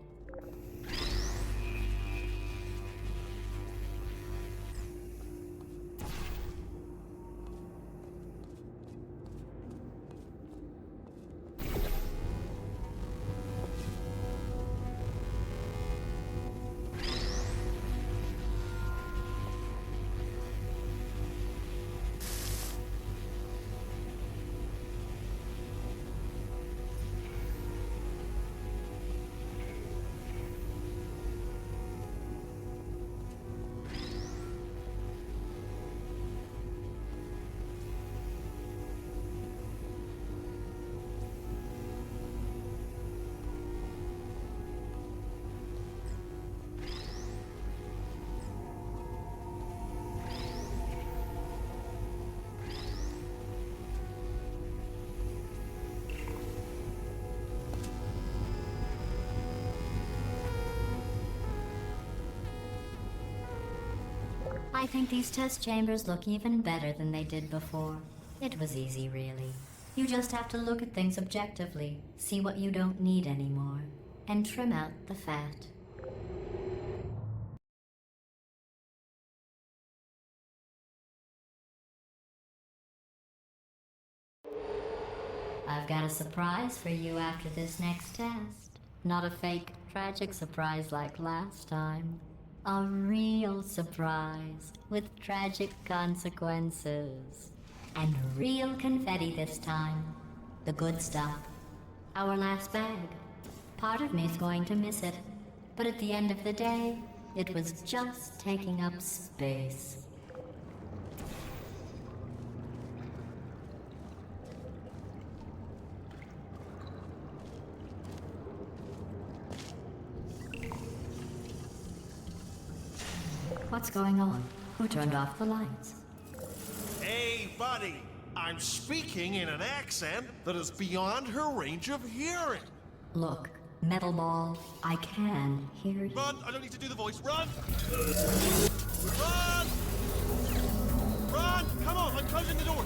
I think these test chambers look even better than they did before. It was easy, really. You just have to look at things objectively, see what you don't need anymore, and trim out the fat. I've got a surprise for you after this next test. Not a fake, tragic surprise like last time. A real surprise with tragic consequences. And real confetti this time. The good stuff. Our last bag. Part of me's going to miss it. But at the end of the day, it was just taking up space. What's going on? Who turned off the lights? Hey, buddy. I'm speaking in an accent that is beyond her range of hearing. Look, Metal Ball, I can hear you. Run! I don't need to do the voice. Run! Run! Run! Come on, I'm closing the door.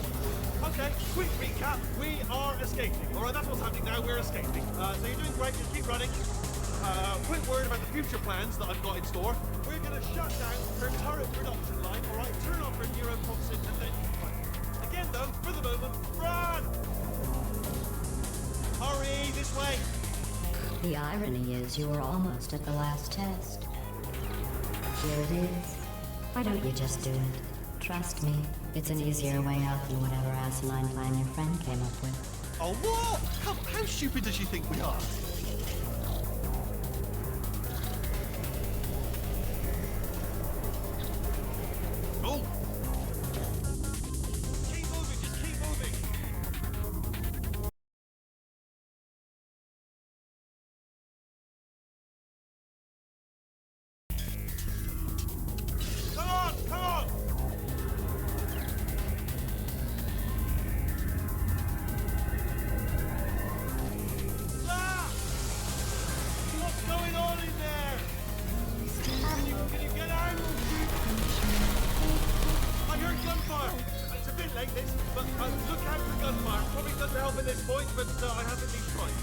Okay, quick recap. We are escaping. All right, that's what's happening now. We're escaping. So you're doing great. Just keep running. Quick word about the future plans that I've got in store. We're going to shut down her turret production line, all right? Turn off her neurotoxin and then fight. Again, though, for the moment, run! Hurry, this way! The irony is you were almost at the last test. Here it is. Why don't you just do it? Trust me, it's an easier way out than whatever asinine plan your friend came up with. Oh, what? How stupid does she think we are? Oh! Keep moving, just keep moving! Come on, come on! Ah! What's going on in there? Can you get out? I heard gunfire. It's a bit late, this, but look out for gunfire. Probably doesn't help at this point, but I haven't been trying.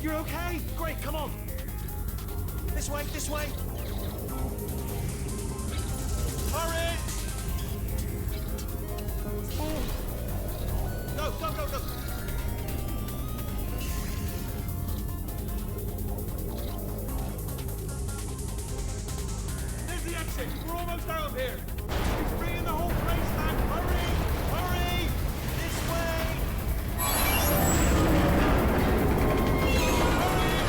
You're okay? Great, come on. This way, this way. Hurry! Go, go, go, go. There's the exit. We're almost out of here. It's bringing the whole place down. Hurry! Hurry! This way! Hurry!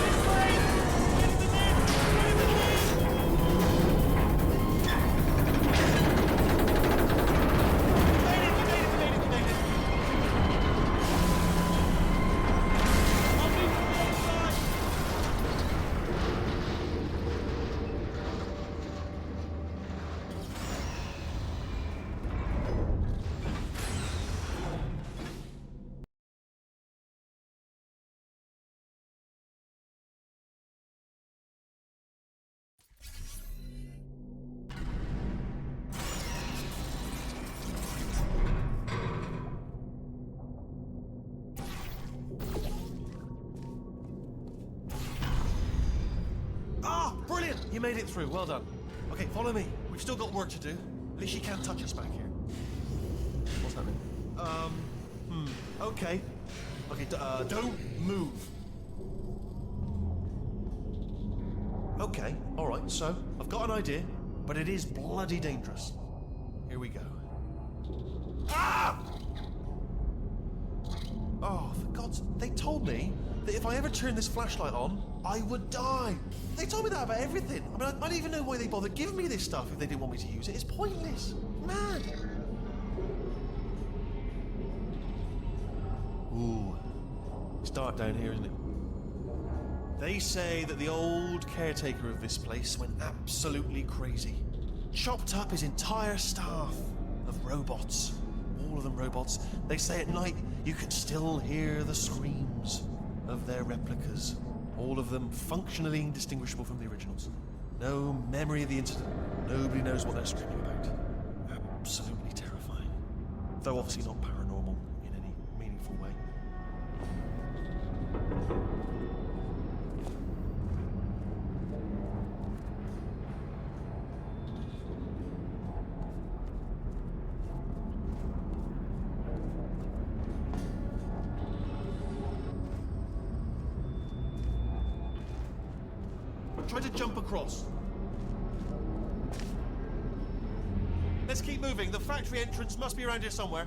This way! Get in the net! Get in the net! You made it through. Well done. Okay, follow me. We've still got work to do. At least you can't touch us back here. What's happening? Okay. Okay, don't move. Okay, alright, so I've got an idea, but it is bloody dangerous. Here we go. Ah! Oh, for God's... They told me that if I ever turned this flashlight on, I would die. They told me that about everything. I mean, I don't even know why they bothered giving me this stuff if they didn't want me to use it. It's pointless. Man. Ooh. It's dark down here, isn't it? They say that the old caretaker of this place went absolutely crazy. Chopped up his entire staff of robots. All of them robots. They say at night you can still hear the screams of their replicas. All of them functionally indistinguishable from the originals. No memory of the incident. Nobody knows what they're screaming about. Absolutely terrifying. Though obviously not paranormal in any meaningful way. Try to jump across. Let's keep moving. The factory entrance must be around here somewhere.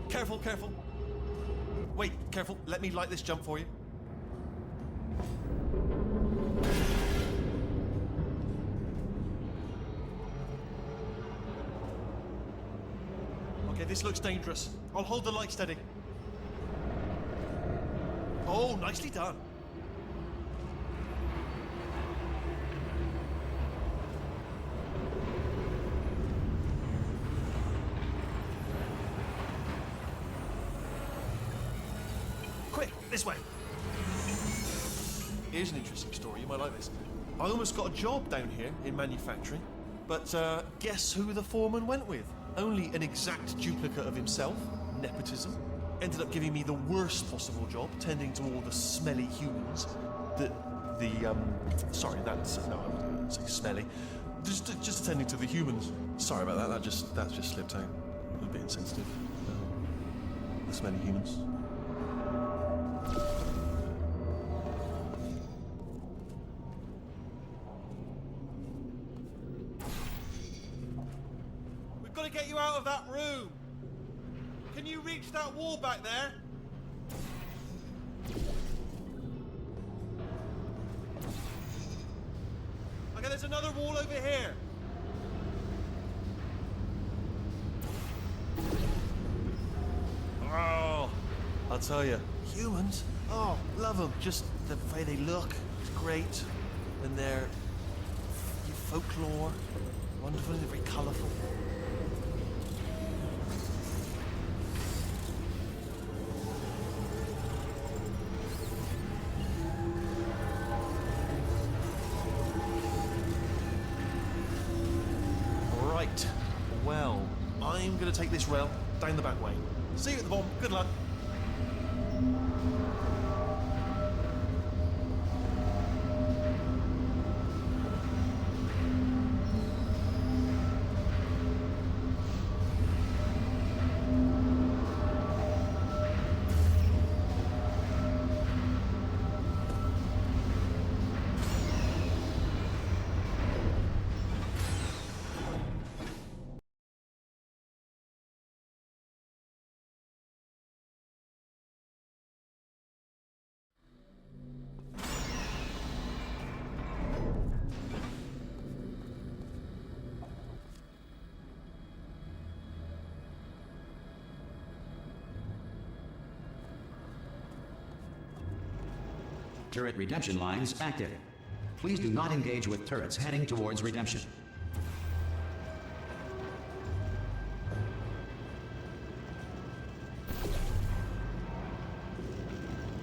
Careful, careful. Wait, careful. Let me light this jump for you. Okay, this looks dangerous. I'll hold the light steady. Oh, nicely done. Quick, this way. Here's an interesting story. You might like this. I almost got a job down here in manufacturing, but guess who the foreman went with? Only an exact duplicate of himself. Nepotism. Ended up giving me the worst possible job, tending to all the smelly humans. Sorry, that's no, I wouldn't say smelly. Just attending to the humans. Sorry about that. That just slipped out. A little bit insensitive. The smelly humans. We've got to get you out of that room. Can you reach that wall back there? Okay, there's another wall over here. Oh, I'll tell you, humans, oh, love them. Just the way they look, it's great. And their folklore, wonderful, they're very colourful. Right, well, I'm going to take this rail down the back way. See you at the bottom. Good luck. Turret redemption lines active. Please do not engage with turrets heading towards redemption.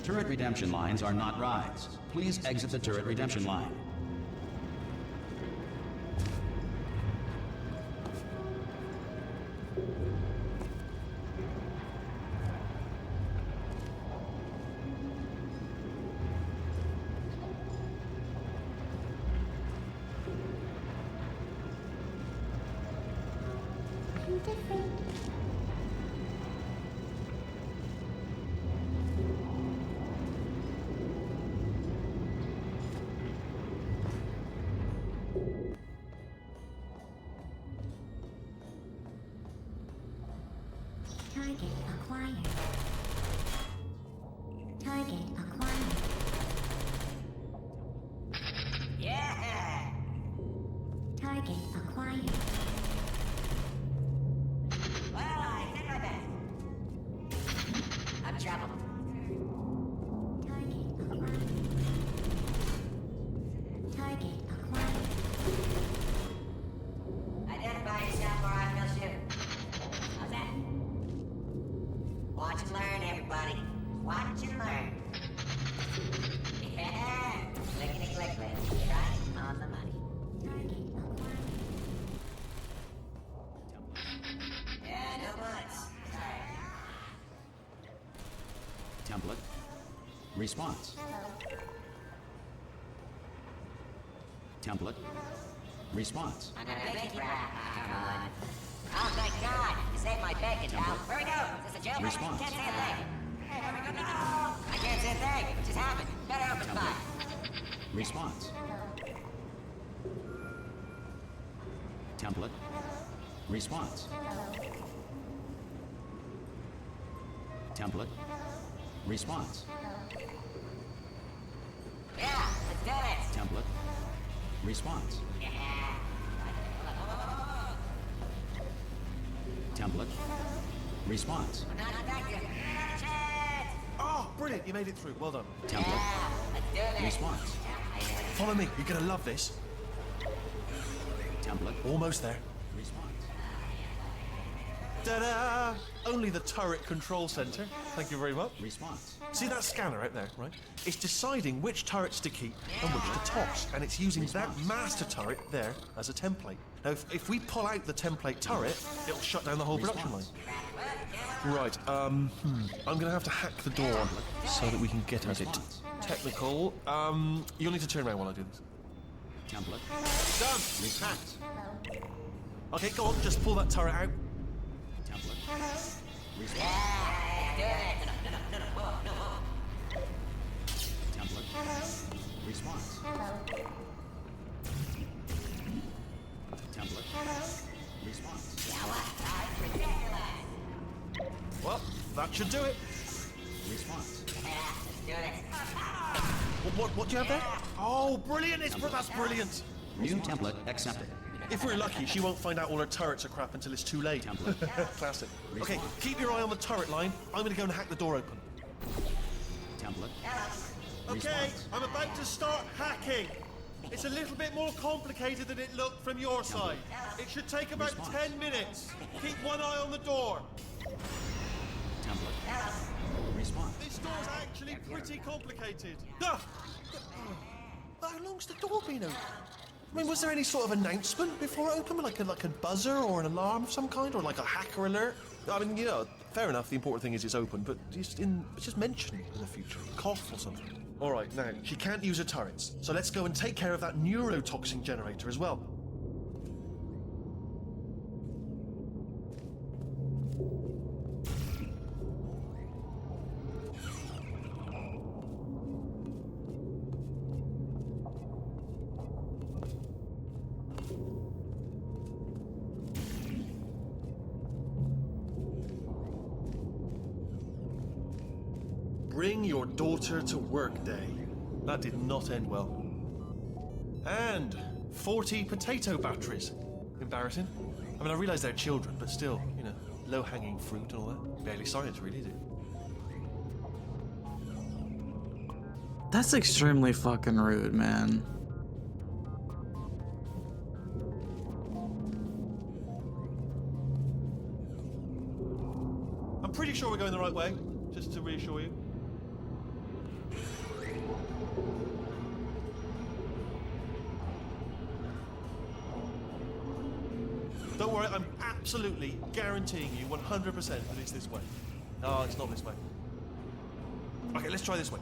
Turret redemption lines are not rides. Please exit the turret redemption line. different. Target acquired. Target acquired. Yeah! Target acquired. Well, I did my best. I'm trouble. Target acquired. Target acquired. Identify yourself or I will shoot. How's that? Watch and learn, everybody. Watch and learn. Yeah! Clickety-click-click. Right on the money. Target acquired. Yeah, no buts. Sorry. Template. Response. Template. Response. I'm gonna make you proud. Oh, thank God! You saved my bacon, pal. Where we go? Is this a jailbreak? Response. Can't say a thing. Hey, where we go? No! I can't say a thing. It just happened. Better open fire. Response. Template. Response. Template. Response. Yeah, let's do this. Template. Response. Yeah. Template. Response. Not effective. Another chance. Oh, brilliant, you made it through. Well done. Template. Yeah, let's do this. Response. Follow me, you're gonna love this. Template. Almost there. Response. Ta-da! Only the turret control center. Thank you very much. Response. See that scanner out there, right? It's deciding which turrets to keep and which to toss, and it's using that master turret there as a template. Now, if we pull out the template turret, it'll shut down the whole production line. Right, I'm gonna have to hack the door so that we can get at it. Response. Technical, you'll need to turn around while I do this. Template. Done! Response. Okay, go on, just pull that turret out. Template. Response. Template. Response. Template. Response. Well, that should do it. Response. What do you have there? Oh, brilliant! That's brilliant. New template accepted. If we're lucky, she won't find out all her turrets are crap until it's too late. Template. Classic. Okay, keep your eye on the turret line. I'm gonna go and hack the door open. Template. Okay, Response. I'm about to start hacking. It's a little bit more complicated than it looked from your side. It should take about Response. 10 minutes. Keep one eye on the door. Template. Response. This door's actually pretty complicated. Ah! How long's the door been open? I mean, was there any sort of announcement before it opened? Like a buzzer or an alarm of some kind? Or like a hacker alert? I mean, you know, fair enough, the important thing is it's open, but it's just mentioned in the future. Cough or something. Alright, now, she can't use her turrets, so let's go and take care of that neurotoxin generator as well. Bring your daughter to work day. That did not end well. And 40 potato batteries. Embarrassing. I mean, I realise they're children, but still, you know, low-hanging fruit and all that. Barely science, really, is it? That's extremely fucking rude, man. I'm pretty sure we're going the right way, just to reassure you. Don't worry, I'm absolutely guaranteeing you 100% that it's this way. No, it's not this way. Okay, let's try this way.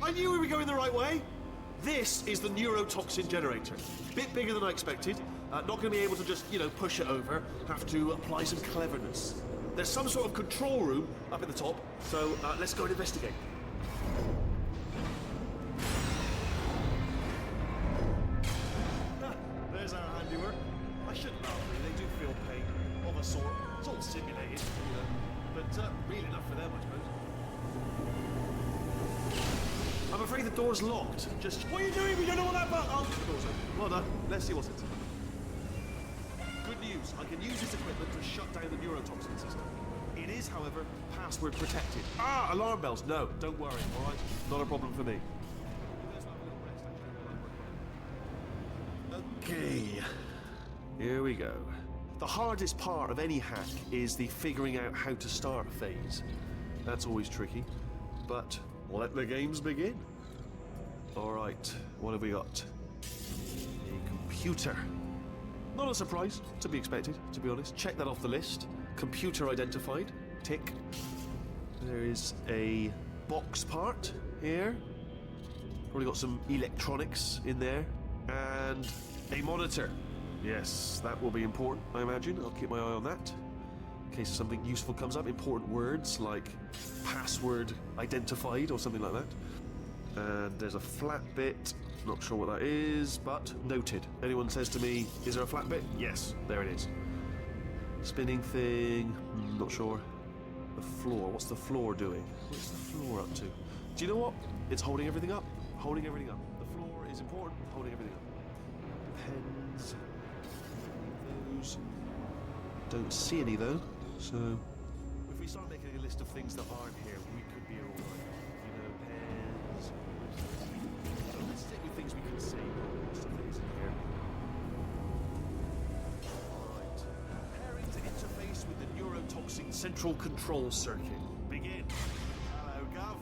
I knew we were going the right way. This is the neurotoxin generator. Bit bigger than I expected. Not going to be able to just, push it over. Have to apply some cleverness. There's some sort of control room up at the top, so let's go and investigate. There's our handiwork. I shouldn't laugh, really. They do feel pain of a sort. It's all simulated, but real enough for them, I suppose. I'm afraid the door's locked. Just what are you doing? We don't know what that button. Oh, the door's open. Well done. Let's see what's inside. Good news. I can use this equipment to shut down the neurotoxin system. It is, however, password protected. Alarm bells. No, don't worry. All right, not a problem for me. Okay, here we go. The hardest part of any hack is the figuring out how to start phase. That's always tricky, but let the games begin. All right, what have we got? A computer. Not a surprise, to be expected, to be honest. Check that off the list. Computer identified, tick. There is a box part here. Probably got some electronics in there. And a monitor. Yes, that will be important, I imagine. I'll keep my eye on that. In case something useful comes up. Important words like password identified or something like that. And there's a flat bit. Not sure what that is, but noted. Anyone says to me, is there a flat bit? Yes, there it is. Spinning thing, not sure. The floor, what's the floor doing? What's the floor up to? Do you know what? It's holding everything up. Holding everything up. The floor is important, holding everything up. Pens. Those. Don't see any though, so... If we start making a list of things that aren't here, we could be alright. Pens. So let's stick with things we can see. Stuff that isn't here. Alright. Preparing to interface with the neurotoxin central control circuit. Begin. Hello, Gov.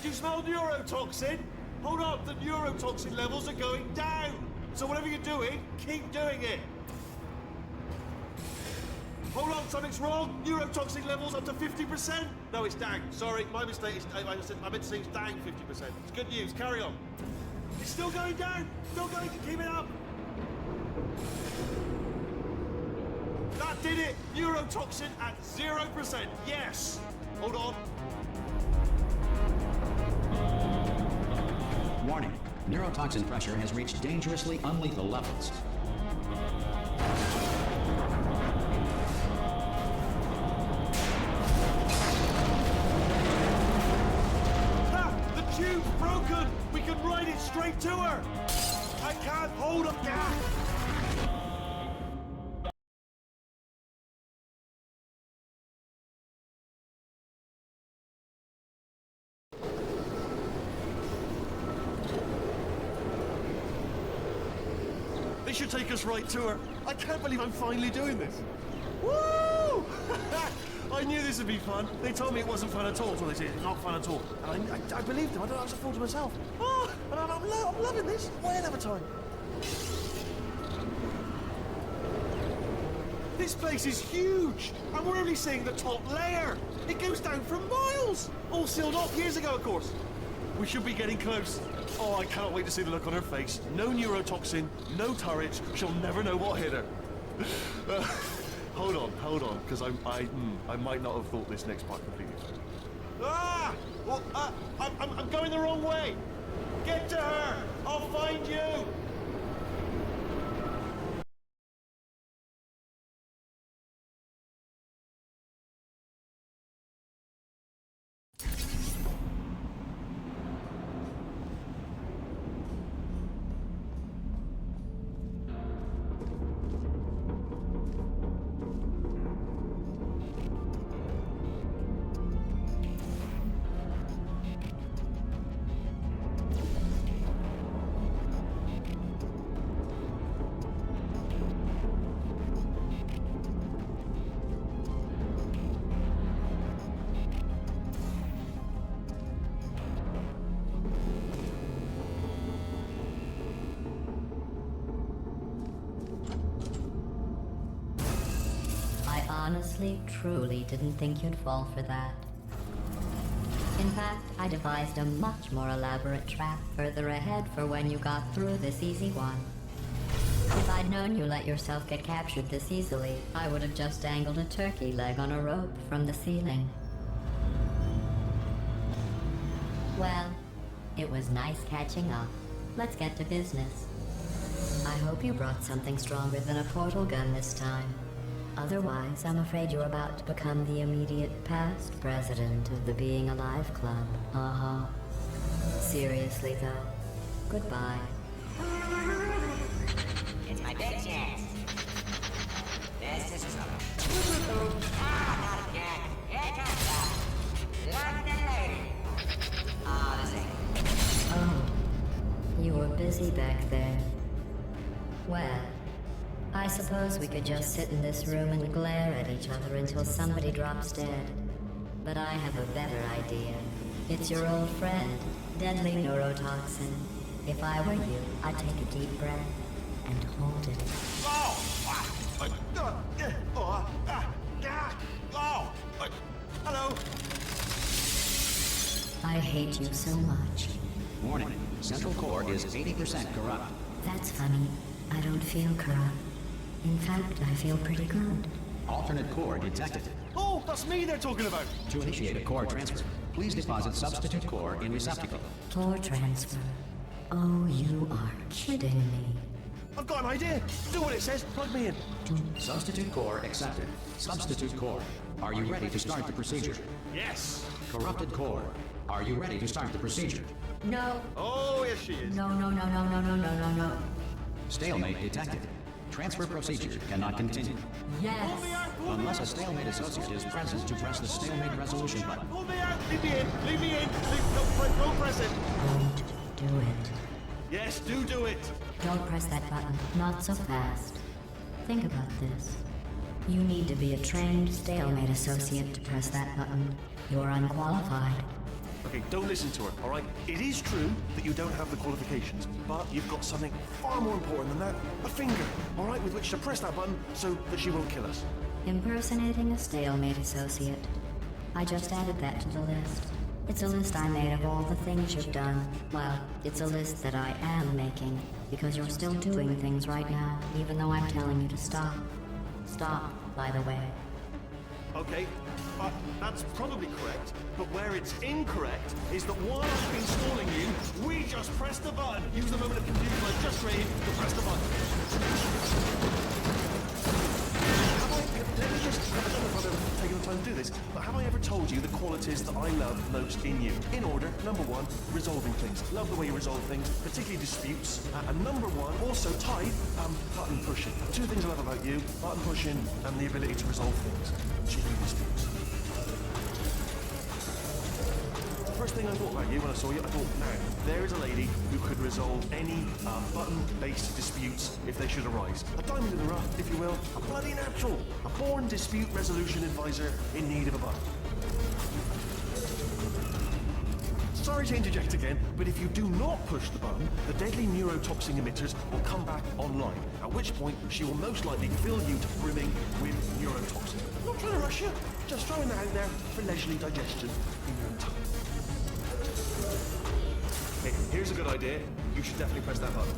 Do you smell neurotoxin? Hold up, the neurotoxin levels are going down. So whatever you're doing, keep doing it. Hold on, something's wrong. Neurotoxin levels up to 50%. No, it's down. Sorry, my mistake. I meant to say it's down 50%. It's good news. Carry on. It's still going down. Still going. Keep it up. That did it. Neurotoxin at 0%. Yes. Hold on. Warning. Neurotoxin pressure has reached dangerously unlethal levels. Tube's broken! We can ride it straight to her! I can't hold up gas! This should take us right to her. I can't believe I'm finally doing this. Woo! I knew this would be fun. They told me it wasn't fun at all, so they said it's not fun at all. And I believed them. I don't know, I was a fool to myself. Oh, and I'm loving this. Why another time? This place is huge, and we're only seeing the top layer. It goes down for miles. All sealed off years ago, of course. We should be getting close. Oh, I can't wait to see the look on her face. No neurotoxin, no turret. She'll never know what hit her. Hold on, because I might not have thought this next part completely through. Ah! Well, I'm going the wrong way. Get to her. I'll find you. I honestly, truly didn't think you'd fall for that. In fact, I devised a much more elaborate trap further ahead for when you got through this easy one. If I'd known you let yourself get captured this easily, I would have just dangled a turkey leg on a rope from the ceiling. Well, it was nice catching up. Let's get to business. I hope you brought something stronger than a portal gun this time. Otherwise, I'm afraid you're about to become the immediate past president of the Being Alive Club. Uh-huh. Seriously, though. Goodbye. It's my big chance. This is trouble. Ah, not again. Here it comes up. London lady. Ah, the same. Oh, you were busy back there. Well, I suppose we could just sit in this room and glare at each other until somebody drops dead. But I have a better idea. It's your old friend, deadly neurotoxin. If I were you, I'd take a deep breath and hold it. Hello. I hate you so much. Warning, Central Core is 80% corrupt. That's funny. I don't feel corrupt. In fact, I feel pretty good. Alternate core detected. Oh, that's me they're talking about. To initiate a core transfer, please deposit substitute core in receptacle. Core transfer. Oh, you are kidding me. I've got an idea. Do what it says. Plug me in. Substitute core accepted. Substitute core, are you ready to start the procedure? Yes. Corrupted core, are you ready to start the procedure? No. Oh, yes, she is. No, no, no, no, no, no, no, no, no. Stalemate detected. Transfer procedure cannot continue. Yes. Pull me out. Pull me Unless a out. stalemate associate is present to press the stalemate resolution button. Pull me out. Leave me in. Leave me in. Don't press it. Don't do it. Yes, do it. Don't press that button. Not so fast. Think about this. You need to be a trained stalemate associate to press that button. You're unqualified. Okay, don't listen to her, all right? It is true that you don't have the qualifications, but you've got something far more important than that. A finger, all right, with which to press that button so that she won't kill us. Impersonating a stalemate associate. I just added that to the list. It's a list I made of all the things you've done. Well, it's a list that I am making, because you're still doing things right now, even though I'm telling you to stop. Stop, by the way. Okay, that's probably correct, but where it's incorrect is that while I've been stalling you, we just pressed the button. Use the moment of confusion I just created to press the button. Let me just, I don't know if I've ever taken the time to do this, but have I ever told you the qualities that I love most in you? In order, number one, resolving things. Love the way you resolve things, particularly disputes. And number one, also tied, button pushing. Two things I love about you, button pushing and the ability to resolve things. Cheeky disputes. First thing I thought about you when I saw you, I thought, now, there is a lady who could resolve any button-based disputes if they should arise. A diamond in the rough, if you will. A bloody natural. A born dispute resolution advisor in need of a button. Sorry to interject again, but if you do not push the button, the deadly neurotoxin emitters will come back online, at which point she will most likely fill you to brimming with neurotoxin. I'm not trying to rush you, just throwing that out there for leisurely digestion in your own time. Hey, here's a good idea. You should definitely press that button.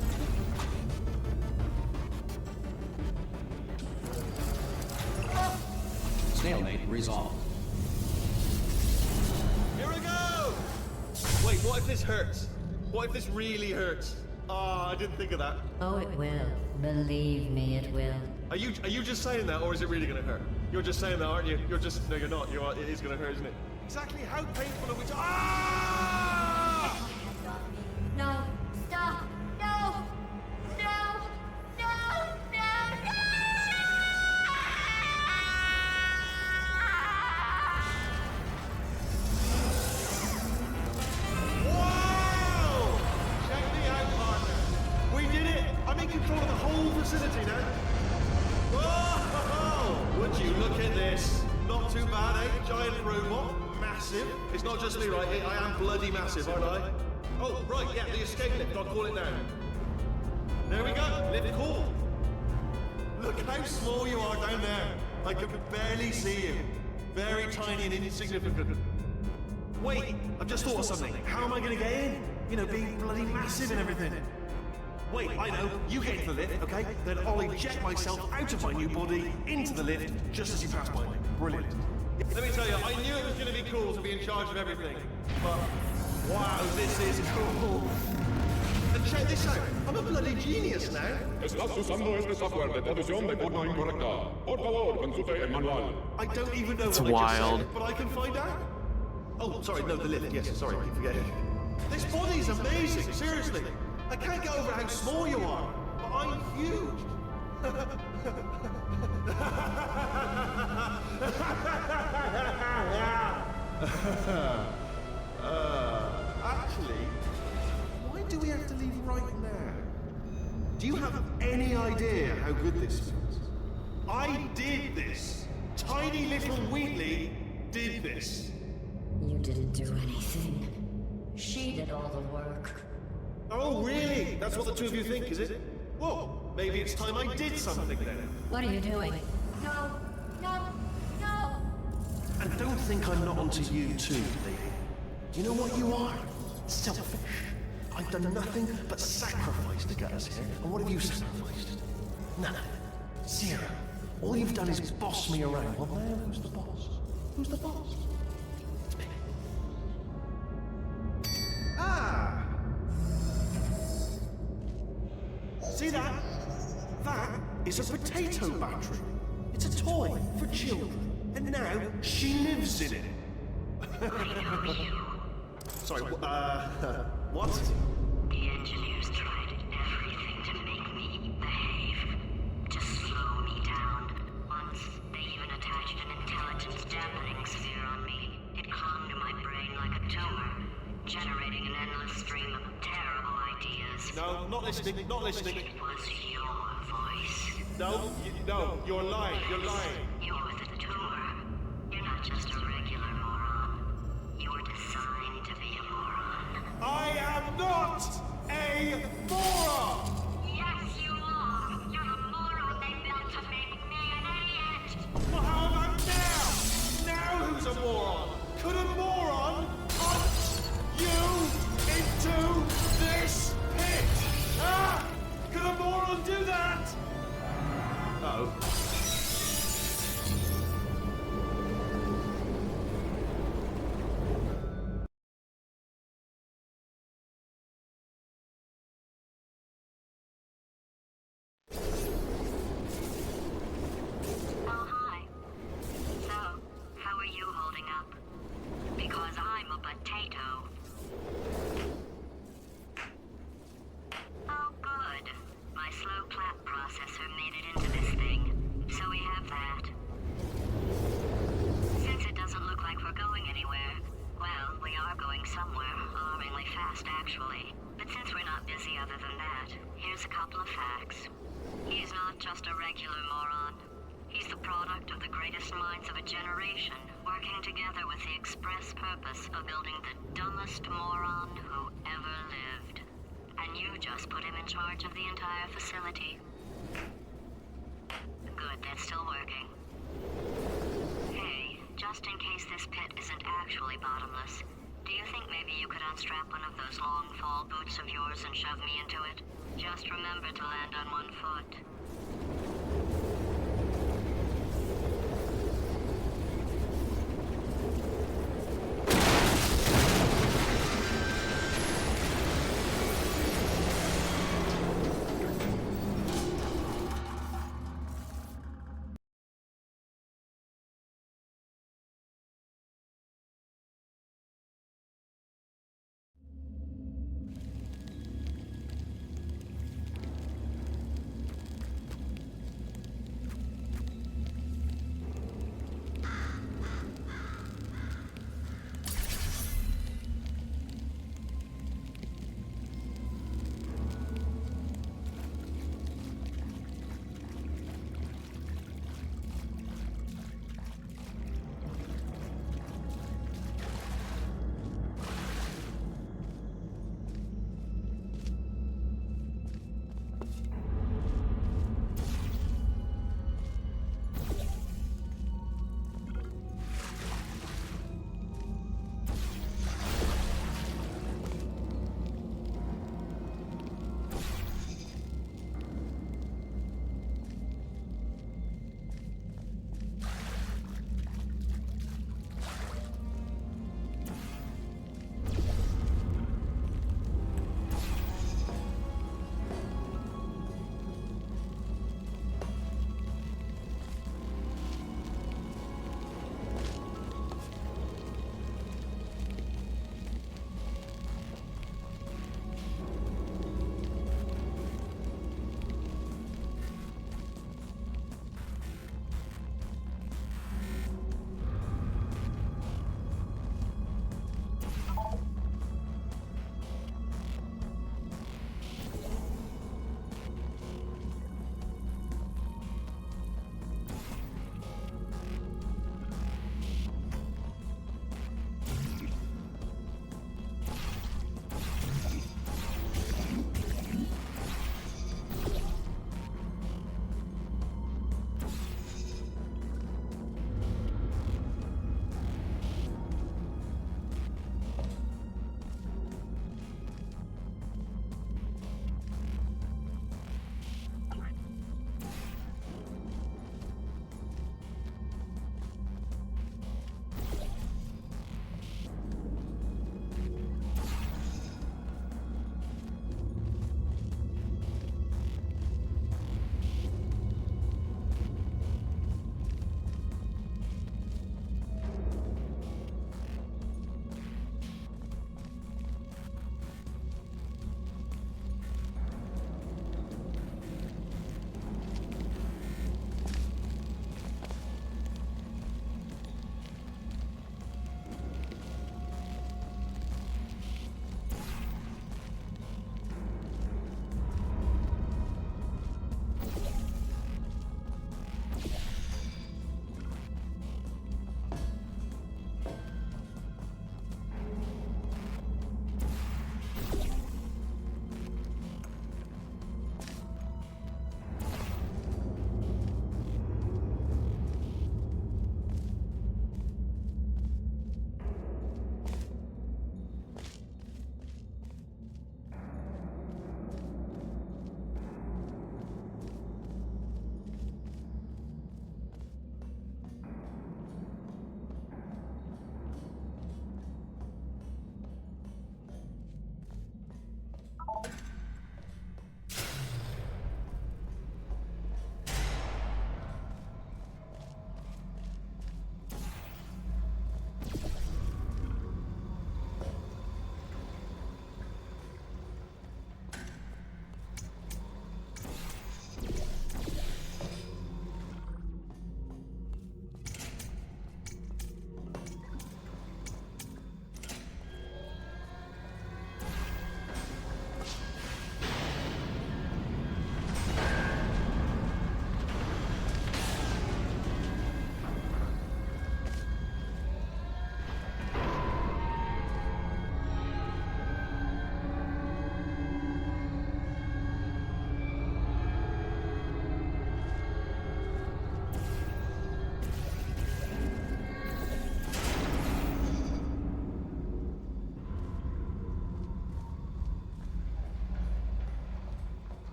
Stalemate resolved. Here we go! Wait, what if this hurts? What if this really hurts? Ah, I didn't think of that. Oh, it will. Believe me, it will. Are you just saying that, or is it really going to hurt? You're just saying that, aren't you? You're just... No, you're not. You are, it is going to hurt, isn't it? Exactly how painful are we to... Ah! No, stop, no, no, no, no, no! Wow! Check me out, partner. We did it! I'm in control of the whole facility now. Whoa! Would you look at this? Not too bad, eh? Giant robot. Massive. It's not just me, right? I am bloody massive, aren't I? Oh, right, yeah, the escape lift. I'll call it now. There we go. Lift call. Look how small you are down there. I can barely see you. Very tiny and insignificant. Wait, I've just thought of something. How am I gonna get in? You know, being bloody massive and everything. Wait, I know. You get into the lift, okay? Then I'll eject myself out of my new body into the lift just as you pass by me. Brilliant. Let me tell you, I knew it was gonna be cool to be in charge of everything. But, wow, this is cool. And check this out. I'm a bloody genius now. Estás usando este software de traducción de forma incorrecta. Por favor, consulte el manual. I don't even know what I wild. just said, but I can find out. Oh, sorry, no, the lift. Yes, sorry, I keep forgetting. This body's amazing, seriously. I can't get over how small you are, but I'm huge. Actually, why do we have to leave right now? Do you have any idea how good this feels? I did this. Tiny little Wheatley did this. You didn't do anything. She did all the work. Oh, really? That's what the two of you think, is it? Well, maybe it's time I did something then. What are you doing? No, no, no! And don't think I'm not onto you too, lady. You know what you are? Selfish. I've done nothing but sacrifice to get us here. And what have you sacrificed? None. Zero. All you've done is boss me around. Well, now who's the boss? Who's the boss? It's me. Ah! See that? That is a potato battery. It's a toy for children. And now she lives in it. Sorry, what? The engineers tried everything to make me behave, to slow me down. Once, they even attached an intelligence dampening sphere on me. It clung to my brain like a tumor, generating an endless stream of terrible ideas. No, not listening, not listening. It was your voice. No, you're lying, you're lying. You're the tumor. You're not just a regular moron. You're designed to be a moron. I am not a moron! Yes, you are. You're a moron they built to make me an idiot. Well, how about now? Now who's a moron? Could a moron punch you into this pit? Ah! Could a moron do that? Uh-oh. Oh, hi. So, how are you holding up? Because I'm a potato. Oh, good. My slow clap processor made it into this thing, so we have that. Since it doesn't look like we're going anywhere, well, we are going somewhere, alarmingly fast, actually. But since we're not busy other than that, here's a couple of facts. He's not just a regular moron. He's the product of the greatest minds of a generation, working together with the express purpose of building the dumbest moron who ever lived. And you just put him in charge of the entire facility. Good, that's still working. Hey, just in case this pit isn't actually bottomless, do you think maybe you could unstrap one of those long fall boots of yours and shove me into it? Just remember to land on one foot.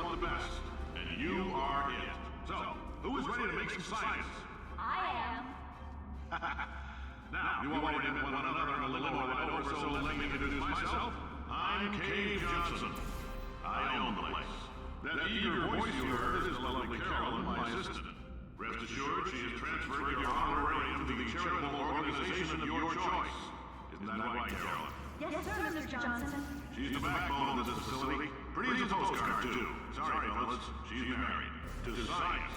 want the best, and you are it. So, who is ready to make some science? I am. Now, you already met one another in a limo ride over, so let me introduce myself. I'm Cave Johnson. I own the place. That eager voice you heard is the lovely Carolyn, my assistant. Rest assured, she has transferred your honorarium to the charitable organization of your choice. Isn't that right, Carolyn? Yes, sir, Mr. Johnson. She's the backbone of this facility. Pretty as a postcard, too. Sorry, fellas. She's married. To science.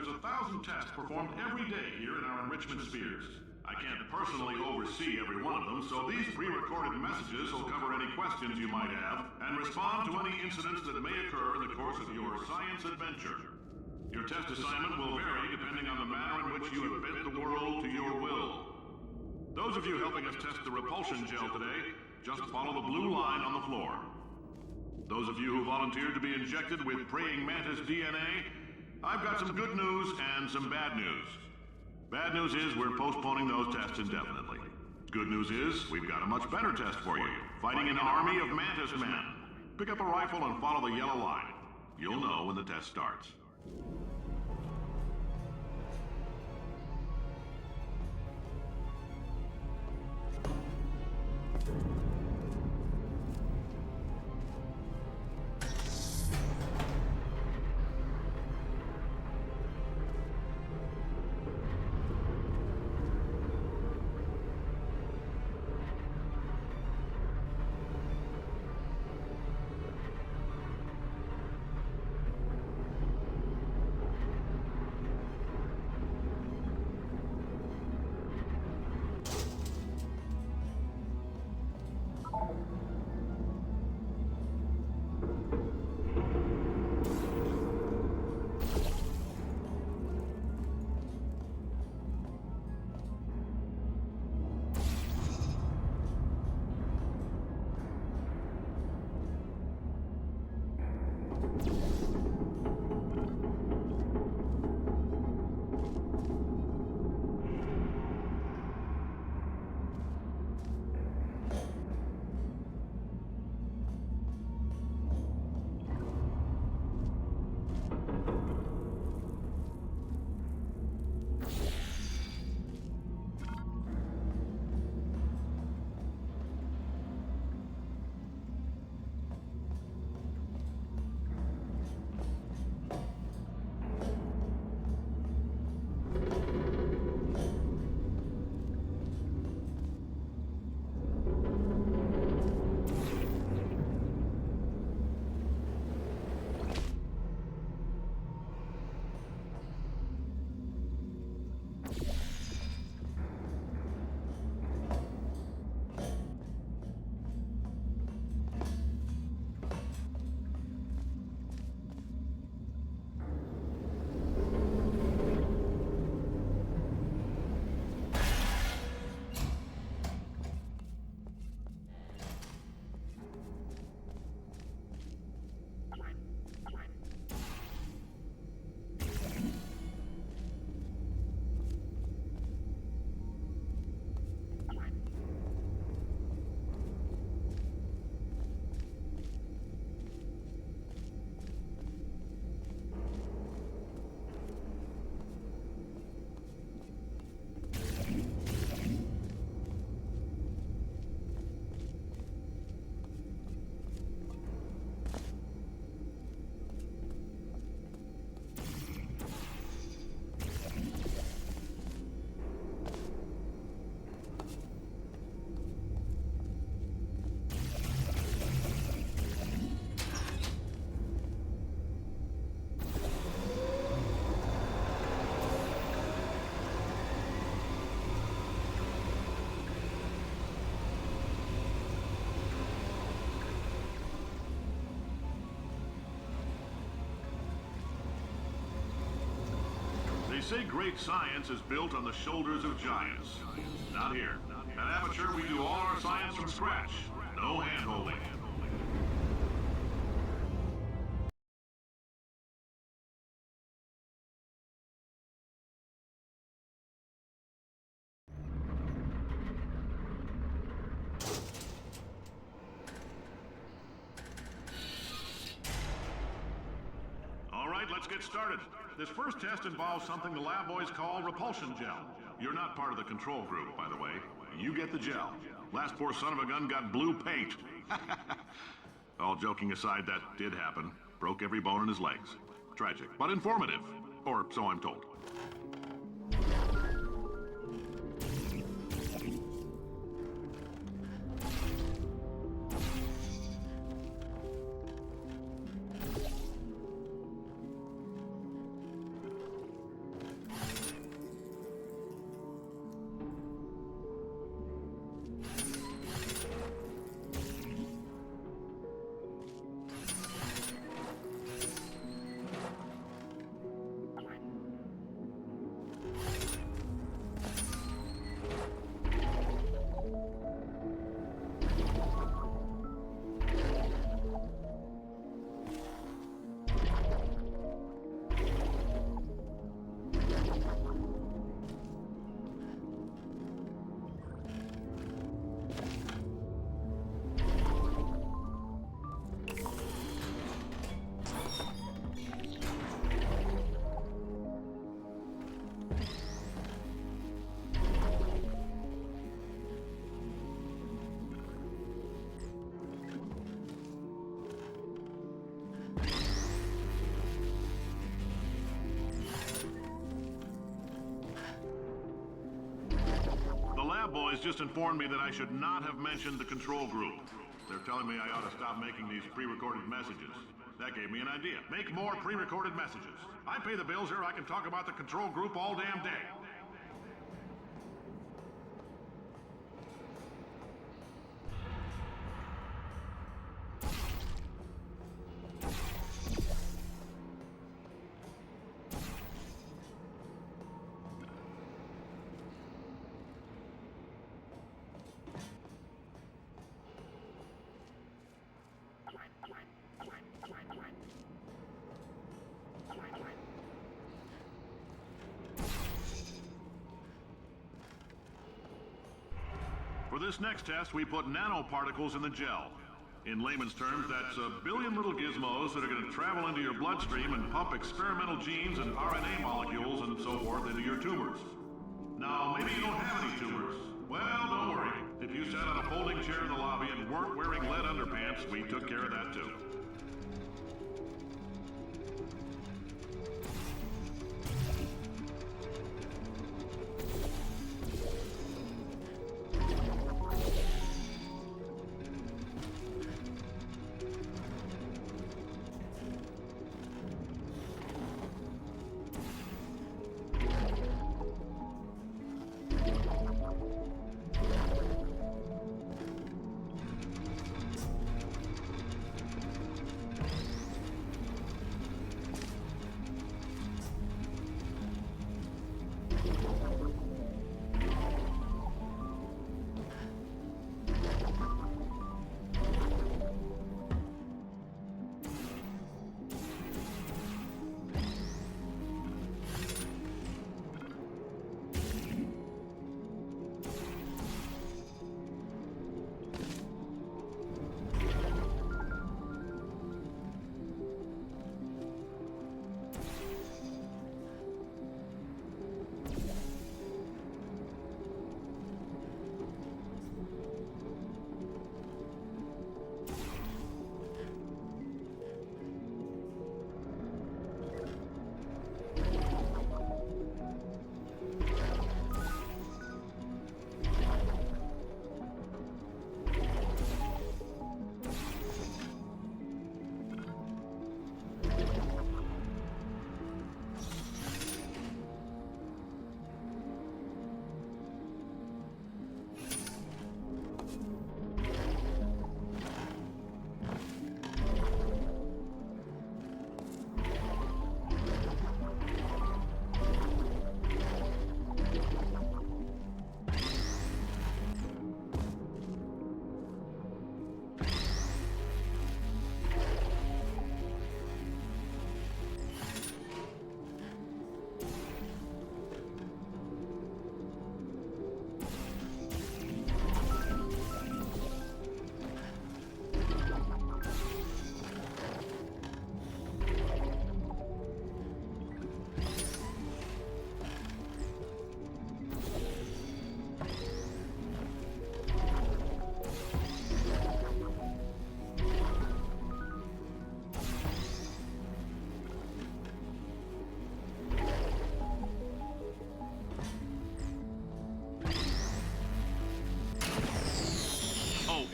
There's 1,000 tests performed every day here in our enrichment spheres. I can't personally oversee every one of them, so these pre-recorded messages will cover any questions you might have and respond to any incidents that may occur in the course of your science adventure. Your test assignment will vary depending on the manner in which you have bent the world to your will. Those of you helping us test the repulsion gel today, just follow the blue line on the floor. Those of you who volunteered to be injected with praying mantis DNA, I've got some good news and some bad news. Bad news is we're postponing those tests indefinitely. Good news is we've got a much better test for you. Fighting an army of mantis men. Pick up a rifle and follow the yellow line. You'll know when the test starts. say great science is built on the shoulders of giants. Not here. At Aperture, we do all our science from scratch. No hand-holding. All right, let's get started. This first test involves something the lab boys call repulsion gel. You're not part of the control group, by the way. You get the gel. Last poor son of a gun got blue paint. All joking aside, that did happen. Broke every bone in his legs. Tragic, but informative. Or so I'm told. Boys just informed me that I should not have mentioned the control group. They're telling me I ought to stop making these pre-recorded messages. That gave me an idea. Make more pre-recorded messages. I pay the bills here, I can talk about the control group all damn day. For this next test, we put nanoparticles in the gel. In layman's terms, that's a billion little gizmos that are going to travel into your bloodstream and pump experimental genes and RNA molecules and so forth into your tumors. Now, maybe you don't have any tumors. Well, don't worry. If you sat on a folding chair in the lobby and weren't wearing lead underpants, we took care of that too.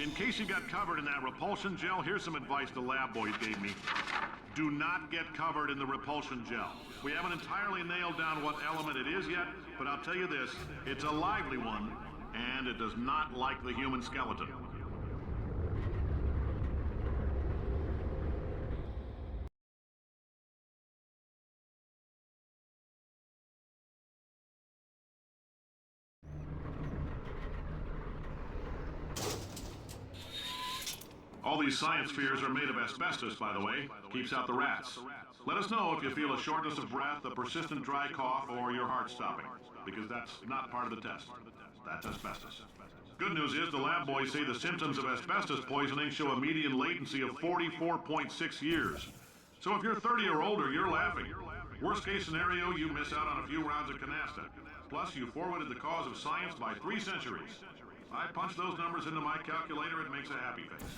in case you got covered in that repulsion gel, here's some advice the lab boys gave me. Do not get covered in the repulsion gel. We haven't entirely nailed down what element it is yet, but I'll tell you this, it's a lively one, and it does not like the human skeleton. All these science spheres are made of asbestos, by the way. Keeps out the rats. Let us know if you feel a shortness of breath, a persistent dry cough, or your heart stopping, because that's not part of the test. That's asbestos. Good news is the lab boys say the symptoms of asbestos poisoning show a median latency of 44.6 years. So if you're 30 or older, you're laughing. Worst case scenario, you miss out on a few rounds of canasta. Plus, you forwarded the cause of science by 3 centuries. I punch those numbers into my calculator, it makes a happy face.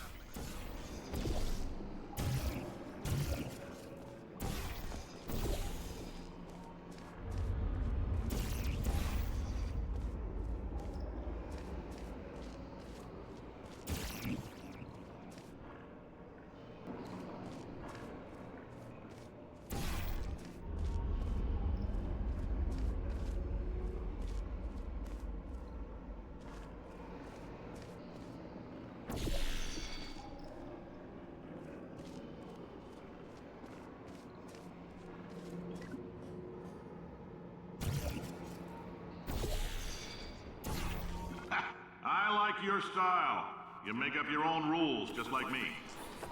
I like your style. You make up your own rules, just like me.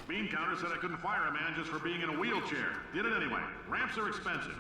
Bean Counter said I couldn't fire a man just for being in a wheelchair. Did it anyway. Ramps are expensive.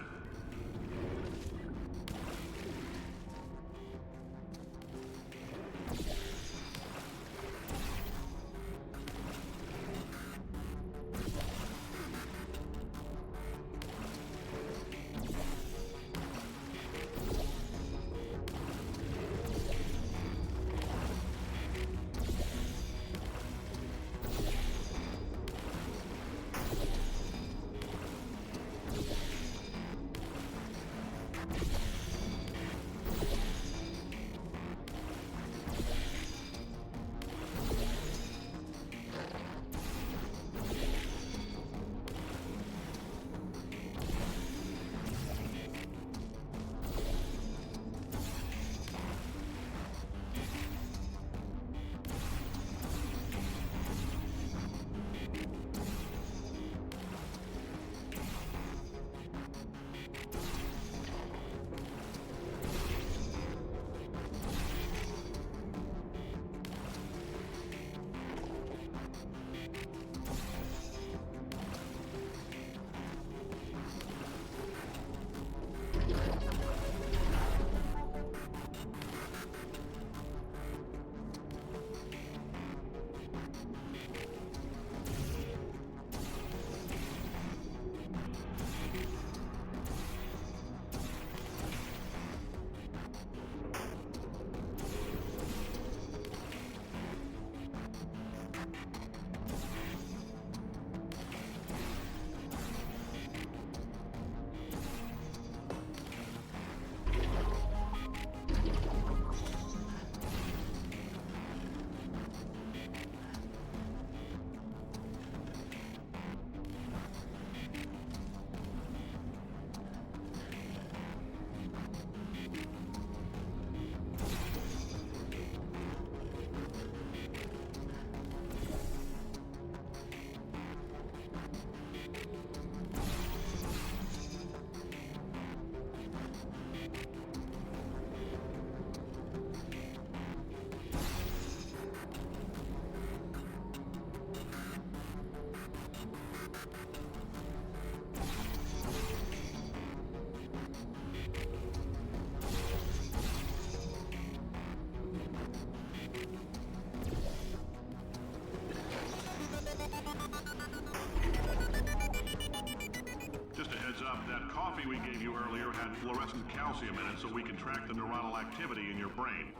That coffee we gave you earlier had fluorescent calcium in it so we can track the neuronal activity in your brain.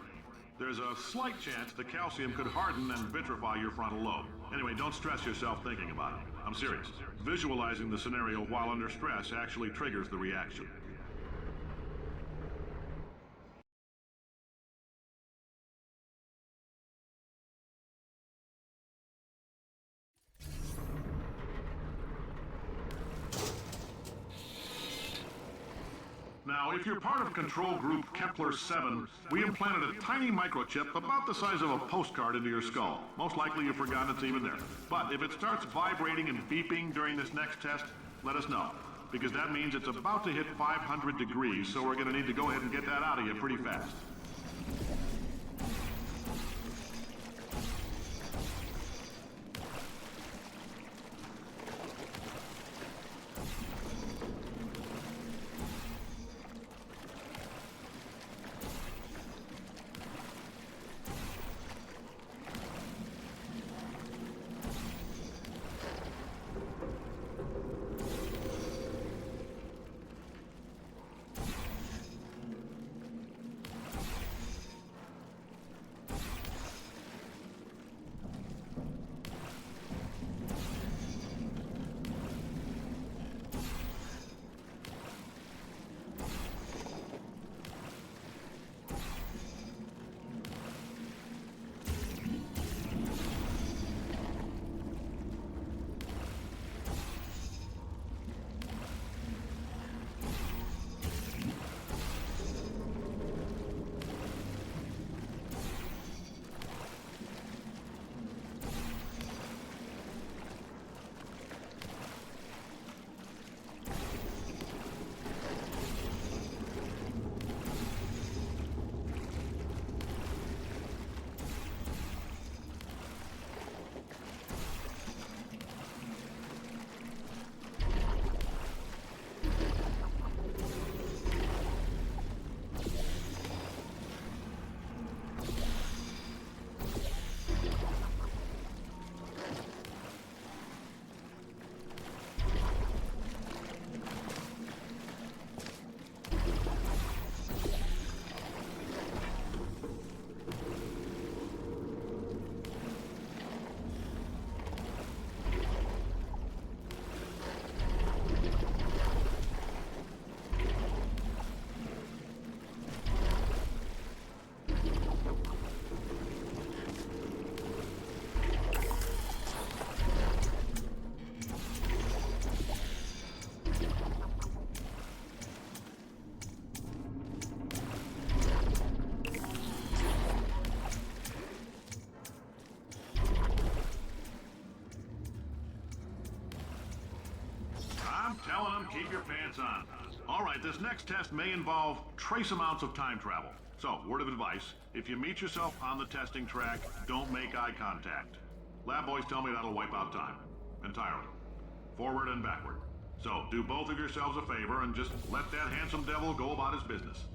There's a slight chance the calcium could harden and vitrify your frontal lobe. Anyway, don't stress yourself thinking about it. I'm serious. Visualizing the scenario while under stress actually triggers the reaction. Now, if you're part of Control Group Kepler-7, we implanted a tiny microchip about the size of a postcard into your skull. Most likely you've forgotten it's even there. But if it starts vibrating and beeping during this next test, let us know. Because that means it's about to hit 500 degrees, so we're going to need to go ahead and get that out of you pretty fast. I'm telling them, keep your pants on. All right, this next test may involve trace amounts of time travel. So, word of advice, if you meet yourself on the testing track, don't make eye contact. Lab boys tell me that'll wipe out time. Entirely. Forward and backward. So, do both of yourselves a favor and just let that handsome devil go about his business.